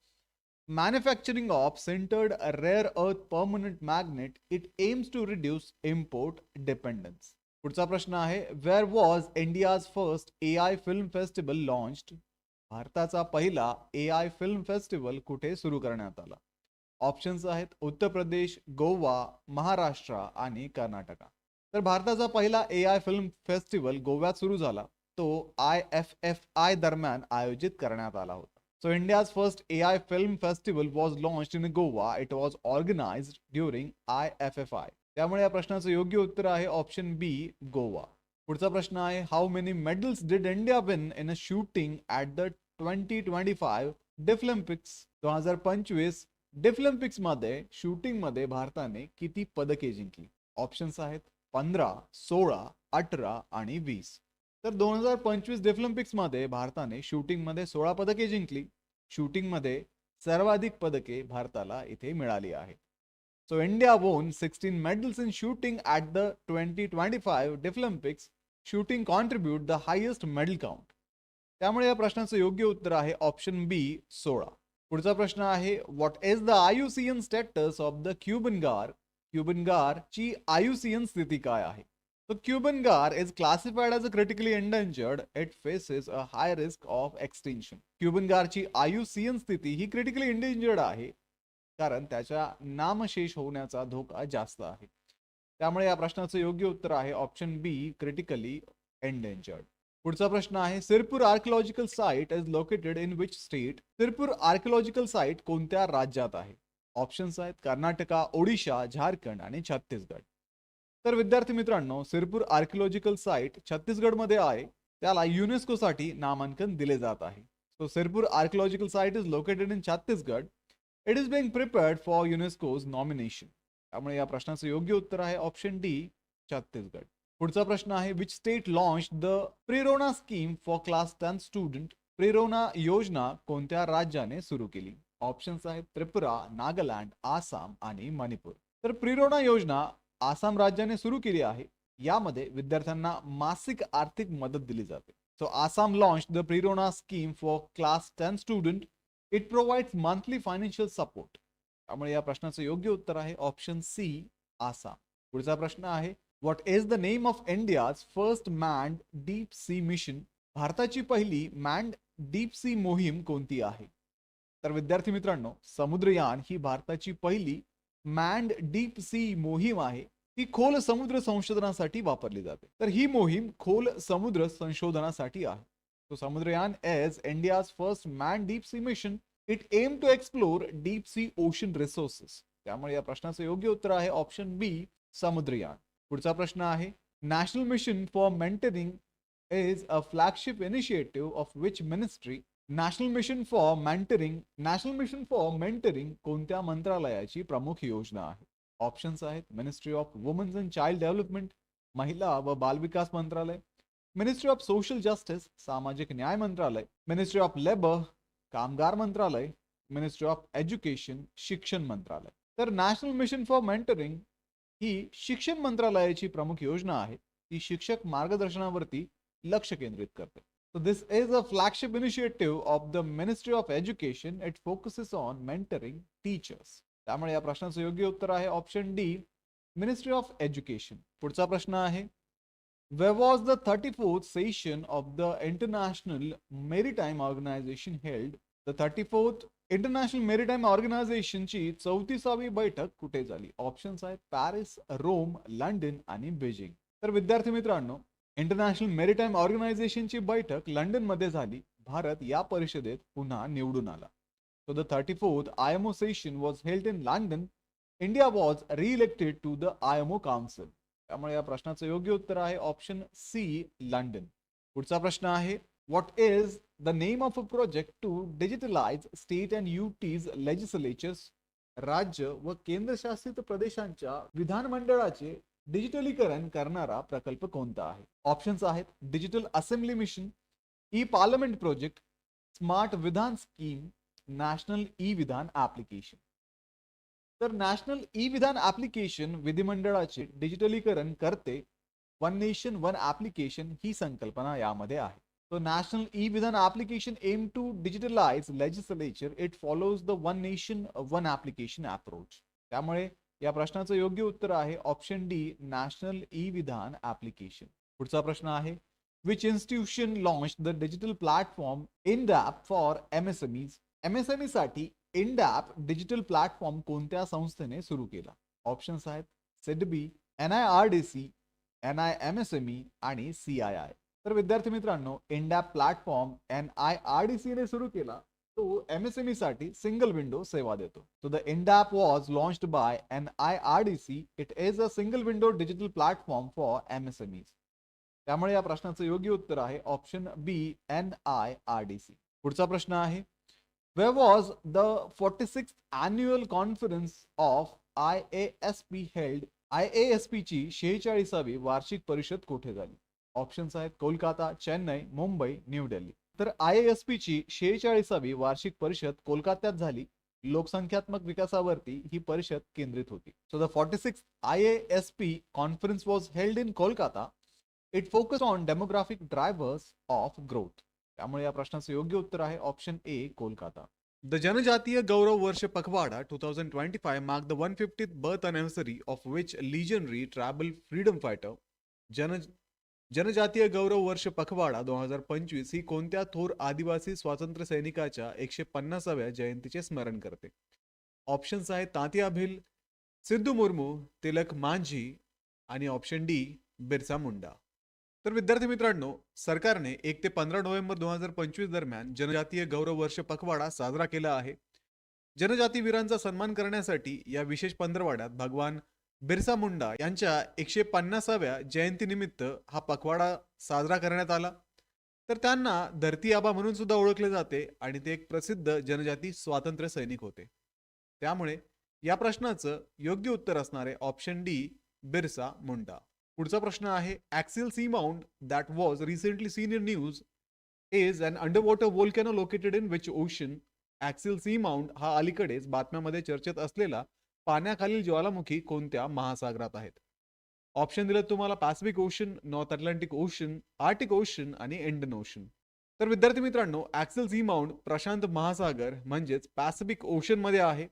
manufacturing of centered rare earth permanent magnet. It aims to reduce import dependence. पुढचा प्रश्न आहे, where was India's first AI film festival launched. भारताचा पहिला AI film festival कुठे सुरू करण्यात आला? Options आहेत उत्तर प्रदेश, गोवा, महाराष्ट्र आणि कर्नाटका. तर भारताचा पहिला AI film festival गोव्यात सुरू झाला. तो IFFI दरम्यान आयोजित करण्यात आला होता. So India's first AI film festival was launched in Goa. It was organized during IFFI. त्यामुळे या प्रश्नाचं योग्य उत्तर आहे ऑप्शन बी, गोवा. पुढचा प्रश्न आहे, how many medals did India win in a shooting at the 2025 डिफलिम्पिक्स? 2025 डिफलिम्पिक्स मध्ये शूटिंग मध्ये भारताने किती पदके जिंकली? ऑप्शन्स आहेत 15, 16, 18 आणि 20. तर 2025 डिफलिम्पिक्स मध्ये भारताने शूटिंग मध्ये 16 पदके जिंकली. शूटिंग मध्ये सर्वाधिक पदके भारताला इथे मिळाली आहेत. So India won 16 medals in shooting at the 2025 Deaflympics. Shooting contribute the highest medal count. त्यामुळे या प्रश्नाचं योग्य उत्तर आहे ऑप्शन बी, 16. पुढचा प्रश्न आहे, what is the IUCN status of the Cuban गार? क्युबन गार ची IUCN स्थिती काय आहे? So Cuban gar is classified as a critically endangered. It faces a high risk of extinction. Cuban gar ची IUCN स्थिती ही क्रिटिकली एंडेंजर्ड आहे कारण त्याच्या नामशेष होण्याचा धोका जास्त आहे. त्यामुळे या प्रश्नाचं योग्य उत्तर आहे ऑप्शन बी, क्रिटिकली एंडेंजर्ड. पुढचा प्रश्न आहे, Sirpur archaeological site is located in which state? Sirpur archaeological site कोणत्या राज्यात आहे? ऑप्शन्स आहेत कर्नाटका, ओडिशा, झारखंड आणि छत्तीसगड. तर विद्यार्थी मित्रांनो, सिरपूर आर्किओलॉजिकल साइट छत्तीसगडमध्ये आहे. त्याला युनेस्को साठी नामांकन दिले जात आहे. So Sirpur archaeological site is located in Chhattisgarh. It is being prepared for UNESCO's nomination. त्यामुळे या प्रश्नाचं योग्य उत्तर आहे ऑप्शन डी, छत्तीसगड. पुढचा प्रश्न आहे, which state launch the Prerna scheme for class 10 student? Prerna योजना कोणत्या राज्याने सुरू केली? ऑप्शन्स आहेत त्रिपुरा, नागालँड, आसाम आणि मणिपूर. तर प्रेरणा योजना आसाम राज्याने सुरू केली आहे. यामध्ये विद्यार्थ्यांना मासिक आर्थिक मदत दिली जाते. So Assam launch the Prerna scheme for class 10 student. It provides monthly financial support. त्यामुळे या प्रश्नाचं योग्य उत्तर आहे ऑप्शन सी, आसाम. पुढचा प्रश्न आहे, what is the name of India's first manned deep sea mission? भारताची पहिली मॅन्ड डीप सी मोहीम कोणती आहे? तर विद्यार्थी मित्रांनो, समुद्रयान ही भारताची पहिली मॅन्ड डीप सी मोहीम आहे. ती खोल समुद्र संशोधनासाठी वापरली जाते. तर ही मोहीम खोल समुद्र संशोधनासाठी आहे. So Samudrayan is India's first manned deep sea mission. It aimed to explore deep sea ocean resources. त्यामुळे या प्रश्नाचं योग्य उत्तर आहे ऑप्शन बी, समुद्रयान. पुढचा प्रश्न आहे, national mission for mentoring is a flagship initiative of which ministry? National mission for mentoring कोणत्या मंत्रालयाची प्रमुख योजना आहे? ऑप्शन्स आहेत ministry of women's and child development, महिला व बालविकास मंत्रालय, मिनिस्ट्री ऑफ सोशल जस्टिस, सामाजिक न्याय मंत्रालय, मिनिस्ट्री ऑफ लेबर, कामगार मंत्रालय, मिनिस्ट्री ऑफ एज्युकेशन, शिक्षण मंत्रालय. तर नॅशनल मिशन फॉर मेंटरिंग ही शिक्षण मंत्रालयाची प्रमुख योजना आहे. ती शिक्षक मार्गदर्शनावरती लक्ष केंद्रित करते. So this is a flagship initiative of the Ministry of Education. It focuses on mentoring teachers. त्यामुळे या प्रश्नाचं योग्य उत्तर आहे option D, ministry of education. पुढचा प्रश्न आहे, where was the 34th session of the International Maritime Organization held? The 34th international maritime organization ची 34वी बैठक कुठे झाली? ऑप्शन्स आहेत पॅरिस, रोम, लंडन आणि बीजिंग. तर विद्यार्थी मित्रांनो, इंटरनॅशनल मेरीटाईम ऑर्गनायझेशनची बैठक लंडन मध्ये झाली. भारत या परिषदेत पुन्हा निवडून आला. So the 34th IMO session was held in London. India was re-elected to the IMO Council. त्यामुळे या प्रश्नाचं योग्य उत्तर आहे ऑप्शन सी, लंडन. पुढचा प्रश्न आहे, what is the name of a project to digitalize state and UTs legislatures? राज्य व केंद्रशासित प्रदेशांच्या विधानमंडळाचे डिजिटलीकरण करणारा प्रकल्प कोणता आहे? ऑप्शन्स आहेत digital assembly mission, E parliament project, smart विधान स्कीम, नॅशनल ई विधान ऍप्लिकेशन. तर नॅशनल ई विधान ऍप्लिकेशन विधिमंडळाचे डिजिटलीकरण करते. वन नेशन वन ऍप्लिकेशन ही संकल्पना यामध्ये आहे. So national e-Vidhan application aim to digitalize legislature. It follows the one nation one application approach. त्यामुळे या प्रश्नाचं योग्य उत्तर आहे ऑप्शन डी, नॅशनल ई-विधान ऍप्लिकेशन. पुढचा प्रश्न आहे, which institution launched the digital platform INDAP for MSMEs? MSME साठी INDAP डिजिटल प्लॅटफॉर्म कोणत्या संस्थेने सुरू केला? ऑप्शन्स आहेत सिडबी, NIRDC, NIMSME आणि CII. तर विद्यार्थी मित्रांनो, इंडॅप प्लॅटफॉर्म NIRDC ने सुरू केला तो MSME साठी सिंगल विंडो सेवा देतो. So the INDAP was launched by NIRDC. It is a single window digital platform for MSMEs. त्यामुळे या प्रश्नाचं योग्य उत्तर आहे ऑप्शन बी NIRDC. पुढचा प्रश्न आहे, Where was the 46th annual conference of IASP held? IASP ची 46वी वार्षिक परिषद कुठे झाली? ऑप्शन्स आहेत कोलकाता, चेन्नई, मुंबई, न्यू दिल्ली. तर IASP ची 46वी वार्षिक परिषद कोलकात्यात झाली. लोकसंख्यात्मक विकासावरती ही परिषद केंद्रित होती. So the 46th IASP conference was held in Kolkata. It focused on demographic drivers of growth. त्यामुळे या प्रश्नाचं योग्य उत्तर आहे ऑप्शन ए कोलकाता. द जनजातीय गौरव वर्ष पखवाडा 2025 marked the 150th birth anniversary of which legendary tribal freedom fighter. जनजातीय गौरव वर्ष पखवाडा 2025 ही कोणत्या थोर आदिवासी स्वातंत्र्य सैनिकाच्या 150व्या जयंतीचे स्मरण करते? ऑप्शन्स आहेत तात्या भिल, सिद्धू मुर्मू, तिलक मांझी आणि ऑप्शन डी बिरसा मुंडा. तर विद्यार्थी मित्रांनो, सरकारने 1 ते 15 नोव्हेंबर 2025 दरम्यान जनजातीय गौरव वर्ष पखवाडा साजरा केला आहे. जनजाती वीरांचा सन्मान करण्यासाठी या विशेष पंधरवाड्यात भगवान बिरसा मुंडा यांच्या 150व्या जयंतीनिमित्त हा पखवाडा साजरा करण्यात आला. तर त्यांना धरती आबा म्हणून सुद्धा ओळखले जाते आणि ते एक प्रसिद्ध जनजाती स्वातंत्र्य सैनिक होते. त्यामुळे या प्रश्नाचं योग्य उत्तर असणार आहे ऑप्शन डी बिरसा मुंडा. पुढचा प्रश्न आहे, Axial seamount that was recently seen in news is an underwater volcano located in which ocean? Axial seamount हा अलीकडेच बातम्यामध्ये चर्चेत असलेला पाण्याखालील ज्वालामुखी कोणत्या महासागरात आहेत? ऑप्शन दिलं तुम्हाला Pacific ocean, north Atlantic ocean, Arctic ocean आणि इंडियन ओशन. तर विद्यार्थी मित्रांनो, ॲक्सिल सी माउंट प्रशांत महासागर म्हणजेच पॅसिफिक ओशन मध्ये आहे.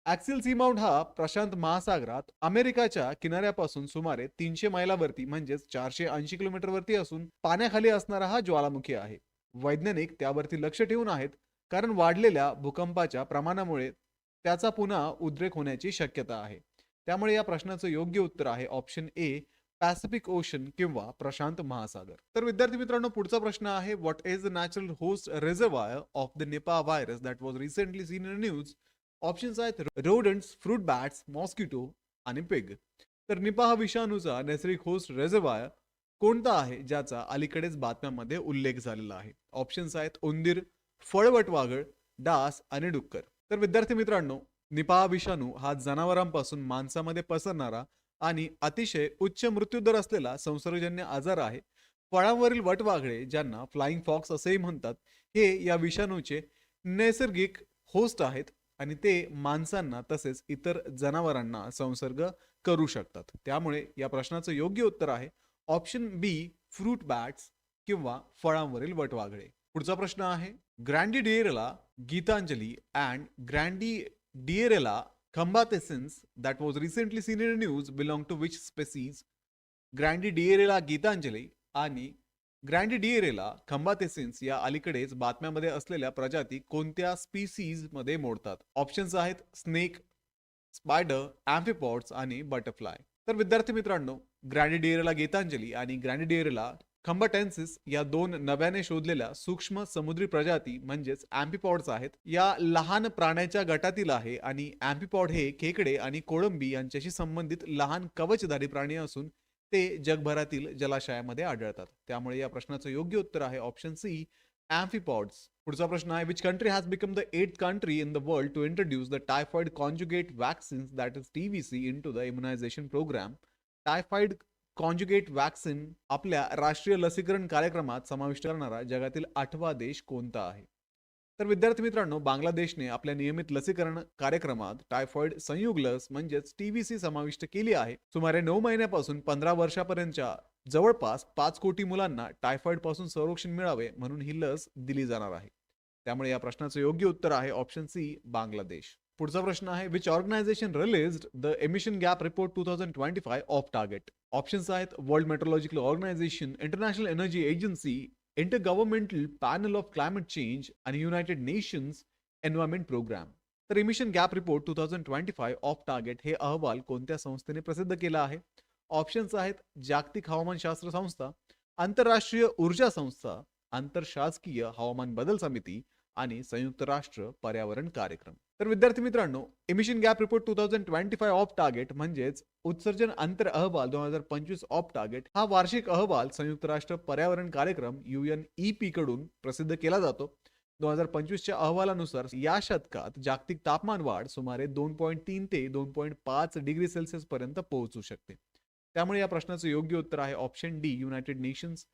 ॲक्सिल सी माउंट हा प्रशांत महासागरात अमेरिकाच्या किनाऱ्यापासून सुमारे 300 मैलावरती म्हणजेच 480 किलोमीटरवरती असून पाण्याखाली असणारा हा ज्वालामुखी आहे. वैज्ञानिक त्यावरती लक्ष ठेवून आहेत कारण वाढलेल्या भूकंपाच्या प्रमाणामुळे त्याचा पुन्हा उद्रेक होण्याची शक्यता आहे. त्यामुळे या प्रश्नाचं योग्य उत्तर आहे ऑप्शन ए पॅसिफिक ओशन किंवा प्रशांत महासागर. तर विद्यार्थी मित्रांनो, पुढचा प्रश्न आहे, what is the natural host reservoir of the Nipah virus that was recently seen in news? Options आहेत रोडंट्स, फ्रूट बॅट्स, मॉस्किटो आणि पिग. तर निपा हा विषाणूचा नैसर्गिक होस्ट रिझर्वायर कोणता आहे ज्याचा अलीकडेच बातम्यांमध्ये उल्लेख झालेला आहे? ऑप्शन्स आहेत उंदीर, फळवटवाघळ, डास आणि डुक्कर. तर विद्यार्थी मित्रांनो, निपा विषाणू हा जनावरांपासून माणसामध्ये पसरणारा आणि अतिशय उच्च मृत्यूदर असलेला संसर्गजन्य आजार आहे. फळांवरील वटवाघळे, ज्यांना फ्लाइंग फॉक्स असेही म्हणतात, हे या विषाणूचे नैसर्गिक होस्ट आहेत आणि ते माणसांना तसेच इतर जनावरांना संसर्ग करू शकतात. त्यामुळे या प्रश्नाचं योग्य उत्तर आहे ऑप्शन बी फ्रूट बॅट्स किंवा फळांवरील वटवाघळे. पुढचा प्रश्न आहे, Grandidierella Gitanjali and Grandidierella khambhatensis that was recently seen in news belong to which species? Grandidierella Gitanjali आणि ग्रँडिडिएरेला खंबातेसिन्स या अलीकडेच बातम्यामध्ये असलेल्या प्रजाती कोणत्या स्पीसीज मध्ये मोडतात? ऑप्शन्स आहेत स्नेक, स्पायडर, अँफिपॉड्स आणि बटरफ्लाय. तर विद्यार्थी मित्रांनो, ग्रँडिडिएरेला गीतांजली आणि ग्रँडिडिएरेला खंबाटेन्सिस या दोन नव्याने शोधलेल्या सूक्ष्म समुद्री प्रजाती म्हणजेच अँफिपॉड्स आहेत. या लहान प्राण्याच्या गटातील आहे आणि अँफिपॉड हे खेकडे आणि कोळंबी यांच्याशी संबंधित लहान कवचधारी प्राणी असून ते जगभरातील जलाशयामध्ये आढळतात. त्यामुळे या प्रश्नाचं योग्य उत्तर आहे ऑप्शन सी अँफिपॉड्स. पुढचा प्रश्न आहे, which country has become the 8th country in the world to introduce the typhoid conjugate vaccines that is TVC into the immunization program? Typhoid conjugate vaccine आपल्या राष्ट्रीय लसीकरण कार्यक्रमात समाविष्ट करणारा जगातील 8वा देश कोणता आहे? तर विद्यार्थी मित्रांनो, बांगलादेशने आपल्या नियमित लसीकरण कार्यक्रमात टायफॉइड संयुग लस म्हणजेच TVC समाविष्ट केली आहे. सुमारे 9 महिन्यापासून 15 वर्षापर्यंतच्या जवळपास 5 कोटी मुलांना टायफॉइड पासून संरक्षण मिळावे म्हणून ही लस दिली जाणार आहे. त्यामुळे या प्रश्नाचं योग्य उत्तर आहे ऑप्शन सी बांगलादेश. पुढचा प्रश्न आहे, which organization released the emission gap report 2025 off target? Options आहेत world meteorological organization, international energy agency, intergovernmental panel of climate change आणि युनायटेड नेशन्स एन्व्हायरमेंट प्रोग्राम. तर emission gap report 2025 off target हे अहवाल कोणत्या संस्थेने प्रसिद्ध केला आहे? ऑप्शन्स आहेत जागतिक हवामानशास्त्र संस्था, आंतरराष्ट्रीय ऊर्जा संस्था, आंतरशासकीय हवामान बदल समिती आणि संयुक्त राष्ट्र पर्यावरण कार्यक्रम. तर विद्यार्थी मित्रांनो, emission gap report 2025 off target म्हणजेच उत्सर्जन अंतर अहवाल 2025 ऑफ टार्गेट हा वार्षिक अहवाल संयुक्त राष्ट्र पर्यावरण कार्यक्रम UNEP कडून प्रसिद्ध केला जातो. 2025च्या अहवालानुसार या शतकात जागतिक तापमान वाढ सुमारे 2.3 ते 2.5 डिग्री सेल्सिअस पर्यंत पोहोचू शकते. त्यामुळे या प्रश्नाचं योग्य उत्तर आहे option D, United nations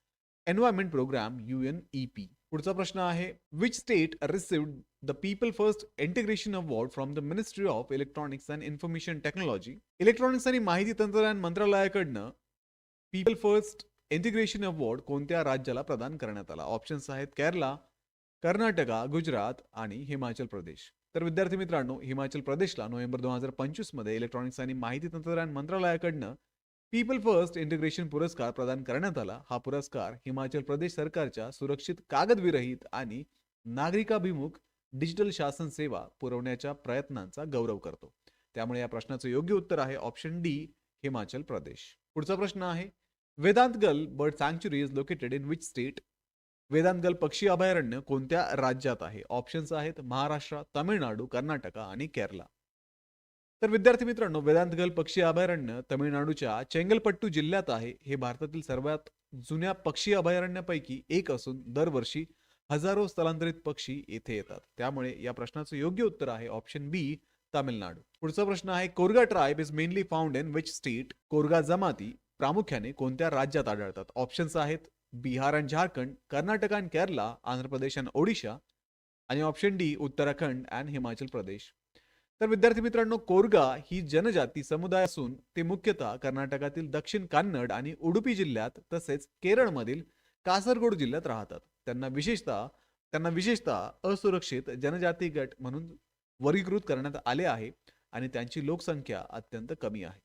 environment programme UNEP. पुढचा प्रश्न आहे, which state received the people first integration award from the ministry of electronics and information technology. Electronics आणि माहिती तंत्रज्ञान मंत्रालयाकडनं पीपल फर्स्ट इंटिग्रेशन अवॉर्ड कोणत्या राज्याला प्रदान करण्यात आला? ऑप्शन्स आहेत केरला, कर्नाटका, गुजरात आणि हिमाचल प्रदेश. तर विद्यार्थी मित्रांनो, हिमाचल प्रदेशला नोव्हेंबर 2025 मध्ये इलेक्ट्रॉनिक्स आणि माहिती तंत्रज्ञान मंत्रालयाकडनं पीपल फर्स्ट इंटिग्रेशन पुरस्कार प्रदान करण्यात आला. हा पुरस्कार हिमाचल प्रदेश सरकारच्या सुरक्षित कागदविरहित आणि नागरिकाभिमुख डिजिटल शासन सेवा पुरवण्याच्या प्रयत्नांचा गौरव करतो. त्यामुळे या प्रश्नाचं योग्य उत्तर आहे ऑप्शन डी, हिमाचल प्रदेश. पुढचा प्रश्न आहे, Vedanthangal bird sanctuary is located in which state. Vedanthangal पक्षी अभयारण्य कोणत्या राज्यात आहे? ऑप्शन्स आहेत महाराष्ट्र, तामिळनाडू, कर्नाटका आणि केरला. तर विद्यार्थी मित्रांनो, वेदांतगल पक्षी अभयारण्य तमिळनाडूच्या चेंगलपट्टू जिल्ह्यात आहे. हे भारतातील सर्वात जुन्या पक्षी अभयारण्यापैकी एक असून दरवर्षी हजारो स्थलांतरित पक्षी येथे येतात. त्यामुळे या प्रश्नाचं योग्य उत्तर आहे ऑप्शन बी, तामिळनाडू. पुढचा प्रश्न आहे, Koraga tribe is mainly found in which state. Koraga जमाती प्रामुख्याने कोणत्या राज्यात आढळतात? ऑप्शन्स आहेत बिहार आणि झारखंड, कर्नाटक आणि केरला, आंध्र प्रदेश आणि ओडिशा आणि ऑप्शन डी, उत्तराखंड आणि हिमाचल प्रदेश. तर विद्यार्थी मित्रांनो, कोरगा ही जनजाती समुदाय असून ते मुख्यतः कर्नाटकातील दक्षिण कन्नड आणि उडुपी जिल्ह्यात तसेच केरळमधील कासरगोड जिल्ह्यात राहतात. त्यांना विशेषतः असुरक्षित जनजाती गट म्हणून वर्गीकृत करण्यात आले आहे आणि त्यांची लोकसंख्या अत्यंत कमी आहे.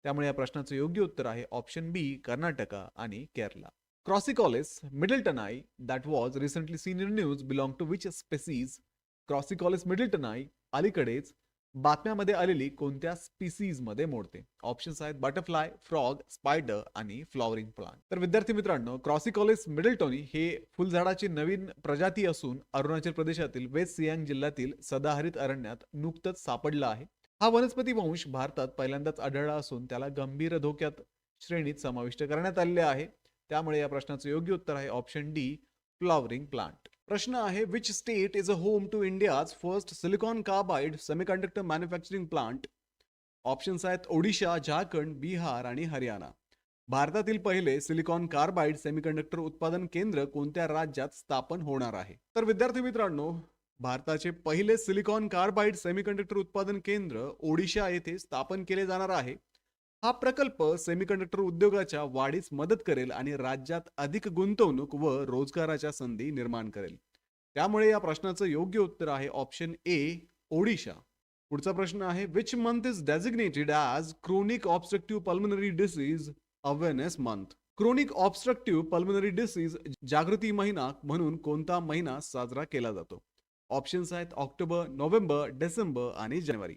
त्यामुळे या प्रश्नाचं योग्य उत्तर आहे ऑप्शन बी, कर्नाटका आणि Kerala. Crossicollis middletonai that was recently seen in news belong to which species. Crossicollis middletonai अलीकडेच बातम्यामध्ये आलेली कोणत्या स्पीसीज मध्ये मोडते? ऑप्शन्स आहेत बटरफ्लाय, फ्रॉग, स्पायडर आणि फ्लॉवरिंग प्लांट. तर विद्यार्थी मित्रांनो, क्रॉसिकॉलिस मिडलटोनी हे फुलझाडाची नवीन प्रजाती असून अरुणाचल प्रदेशातील वेस्ट सियांग जिल्ह्यातील सदाहरित अरण्यात नुकतंच सापडला आहे. हा वनस्पती वंश भारतात पहिल्यांदाच आढळला असून त्याला गंभीर धोक्यात श्रेणीत समाविष्ट करण्यात आलेले आहे. त्यामुळे या प्रश्नाचं योग्य उत्तर आहे ऑप्शन डी, फ्लॉवरिंग प्लांट. प्रश्न आहे, which state is a home to India's first silicon carbide semiconductor manufacturing plant. Options आहेत ओडिशा, झारखंड, बिहार आणि हरियाणा. भारतातील पहिले सिलिकॉन कार्बाइड सेमीकंडक्टर उत्पादन केंद्र कोणत्या राज्यात स्थापन होणार आहे? तर विद्यार्थी मित्रांनो, भारताचे पहिले सिलिकॉन कार्बाइड सेमीकंडक्टर उत्पादन केंद्र ओडिशा येथे स्थापन केले जाणार आहे. हा प्रकल्प सेमीकंडक्टर उद्योगाच्या वाढीस मदत करेल आणि राज्यात अधिक गुंतवणूक व रोजगाराच्या संधी निर्माण करेल. त्यामुळे या प्रश्नाचं योग्य उत्तर आहे ऑप्शन ए, ओडिशा. पुढचा प्रश्न आहे, which month is designated as chronic obstructive pulmonary disease awareness month. Chronic obstructive pulmonary disease जागृती महिना म्हणून कोणता महिना साजरा केला जातो? ऑप्शन्स आहेत ऑक्टोबर, नोव्हेंबर, डिसेंबर आणि जानेवारी.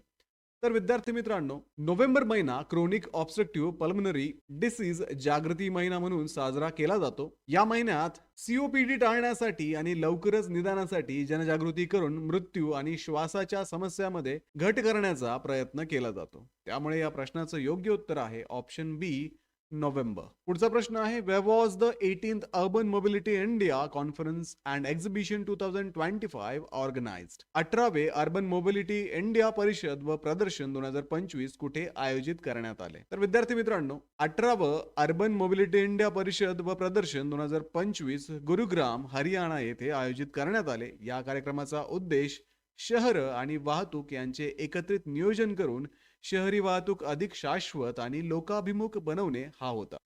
तर विद्यार्थी मित्रांनो, नोव्हेंबर महिना क्रोनिक ऑब्स्ट्रक्टिव्ह पल्मनरी डिसीज जागृती महिना म्हणून साजरा केला जातो. या महिन्यात COPD टाळण्यासाठी आणि लवकरच निदानासाठी जनजागृती करून मृत्यू आणि श्वासाच्या समस्यामध्ये घट करण्याचा प्रयत्न केला जातो. त्यामुळे या प्रश्नाचं योग्य उत्तर आहे ऑप्शन बी, नोव्हेंबर. पुढचा प्रश्न आहे, where was the 18th urban mobility India conference and exhibition 2025 organized. 18वे अर्बन मोबिलिटी इंडिया परिषद व प्रदर्शन 2025 कुठे आयोजित करण्यात आले? तर विद्यार्थी मित्रांनो, 18व अर्बन मोबिलिटी इंडिया परिषद व प्रदर्शन 2025 गुरुग्राम, हरियाणा येथे आयोजित करण्यात आले. या कार्यक्रमाचा उद्देश शहर आणि वाहतूक यांचे एकत्रित नियोजन करून शहरी वाहतूक अधिक शाश्वत आणि लोकाभिमुख बनवणे हा होता.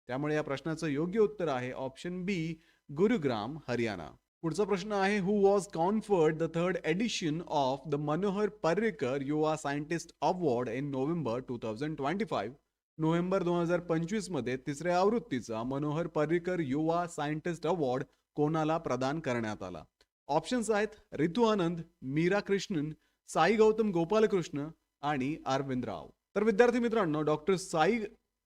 त्यामुळे या प्रश्नाचं योग्य उत्तर आहे ऑप्शन बी, गुरुग्राम, हरियाणा. पुढचा प्रश्न आहे, who was conferred the 3rd edition of the Manohar Parrikar Yuva scientist award in November 2025. November 2025 मध्ये 3ऱ्या आवृत्तीचा मनोहर पर्रिकर युवा सायंटिस्ट अवॉर्ड कोणाला प्रदान करण्यात आला? ऑप्शन्स आहेत रितू आनंद, मीरा कृष्णन, साई गौतम गोपालकृष्ण आणि अरविंद राव. तर विद्यार्थी मित्रांनो, डॉक्टर साई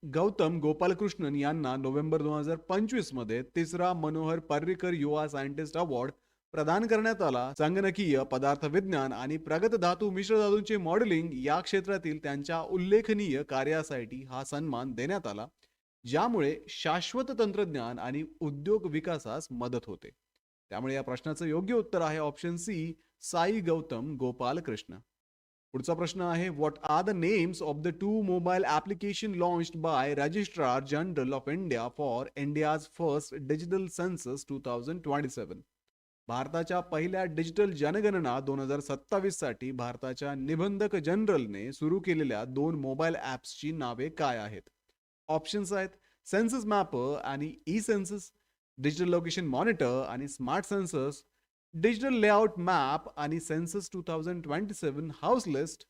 गौतम गोपालकृष्णन यांना नोव्हेंबर 2025 मध्ये तिसरा मनोहर पर्रीकर युवा सायंटिस्ट अवॉर्ड प्रदान करण्यात आला. संगणकीय पदार्थ विज्ञान आणि प्रगत धातू मिश्रधातूंचे मॉडेलिंग या क्षेत्रातील त्यांच्या उल्लेखनीय कार्यासाठी हा सन्मान देण्यात आला, ज्यामुळे शाश्वत तंत्रज्ञान आणि उद्योग विकासास मदत होते. त्यामुळे या प्रश्नाचं योग्य उत्तर आहे ऑप्शन सी, साई गौतम गोपाल कृष्ण. पुढचा प्रश्न आहे, what are the names of the two mobile application launched by registrar general of India for India's first digital census 2027. भारताच्या पहिल्या डिजिटल जनगणना 2027 साठी भारताच्या निबंधक जनरलने सुरू केलेल्या दोन मोबाईल ऍप्सची नावे काय आहेत? ऑप्शन्स आहेत सेन्सस मॅपर आणि E census, digital location monitor आणि smart census, digital layout map आणि census 2027 house list.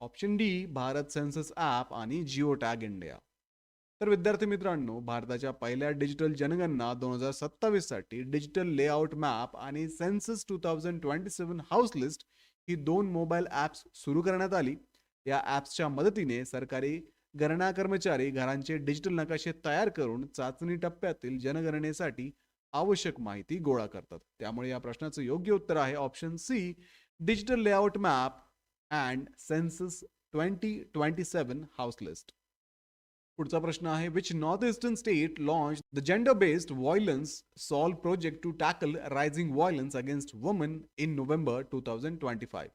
Option D Bharat census app आणि जिओ टॅग इंडिया. तर विद्यार्थी मित्रांनो, भारताच्या पहिल्या डिजिटल जनगणना 2027 साठी डिजिटल लेआउट मॅप आणि सेन्सस 2027 हाऊस लिस्ट ही दोन मोबाईल ॲप्स सुरू करण्यात आली. या ॲप्सच्या मदतीने सरकारी गणना कर्मचारी घरांचे डिजिटल नकाशे तयार करून चाचणी टप्प्यातील जनगणनेसाठी आवश्यक माहिती गोळा करतात. त्यामुळे या प्रश्नाचं योग्य उत्तर आहे option C, digital layout map and census 2027 house list. पुढचा प्रश्न आहे, which north eastern state launch the gender based violence solve project to tackle rising violence against women in November 2025.